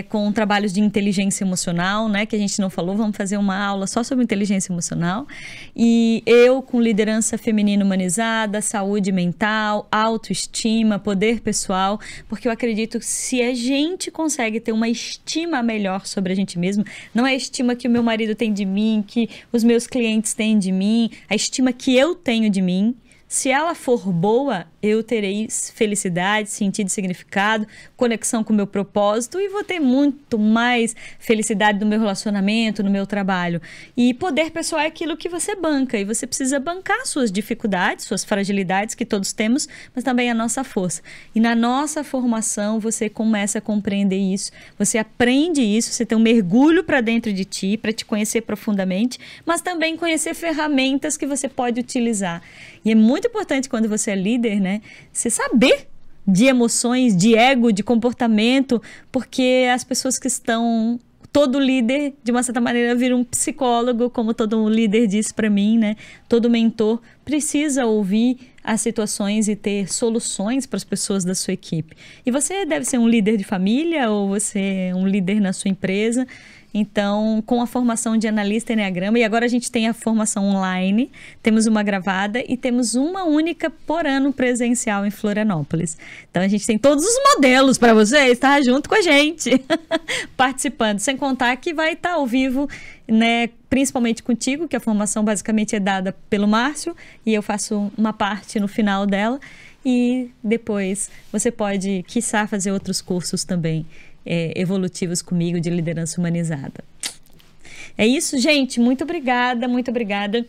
com trabalhos de inteligência emocional, né, que a gente não falou, vamos fazer uma aula só sobre inteligência emocional. E eu com liderança feminina humanizada, saúde mental, autoestima, poder pessoal, porque eu acredito que se a gente consegue ter uma estima melhor sobre a gente mesmo, não é a estima que o meu marido tem de mim, que os meus clientes têm de mim, a estima que eu tenho de mim, se ela for boa, eu terei felicidade, sentido e significado, conexão com o meu propósito e vou ter muito mais felicidade no meu relacionamento, no meu trabalho. E poder pessoal é aquilo que você banca e você precisa bancar suas dificuldades, suas fragilidades que todos temos, mas também a nossa força. E na nossa formação você começa a compreender isso, você aprende isso, você tem um mergulho para dentro de ti, para te conhecer profundamente, mas também conhecer ferramentas que você pode utilizar. E é muito importante quando você é líder, né? Você saber de emoções, de ego, de comportamento, porque as pessoas que estão... Todo líder, de uma certa maneira, vira um psicólogo, como todo líder disse para mim, né? Todo mentor precisa ouvir as situações e ter soluções para as pessoas da sua equipe. E você deve ser um líder de família ou você é um líder na sua empresa. Então, com a formação de analista Enneagrama, e agora a gente tem a formação online, temos uma gravada e temos uma única por ano presencial em Florianópolis. Então, a gente tem todos os modelos para você estar junto com a gente, participando. Sem contar que vai estar ao vivo, né, principalmente contigo, que a formação basicamente é dada pelo Márcio, e eu faço uma parte no final dela. E depois você pode, quiçá, fazer outros cursos também evolutivos comigo de liderança humanizada. É isso, gente. Muito obrigada, muito obrigada.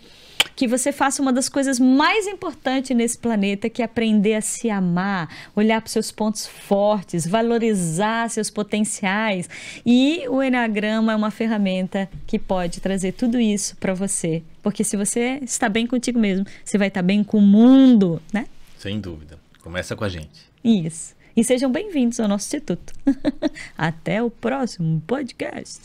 Que você faça uma das coisas mais importantes nesse planeta, que é aprender a se amar, olhar para os seus pontos fortes, valorizar seus potenciais. E o Enneagrama é uma ferramenta que pode trazer tudo isso para você. Porque se você está bem contigo mesmo, você vai estar bem com o mundo, né? Sem dúvida. Começa com a gente. Isso. E sejam bem-vindos ao nosso instituto. Até o próximo podcast.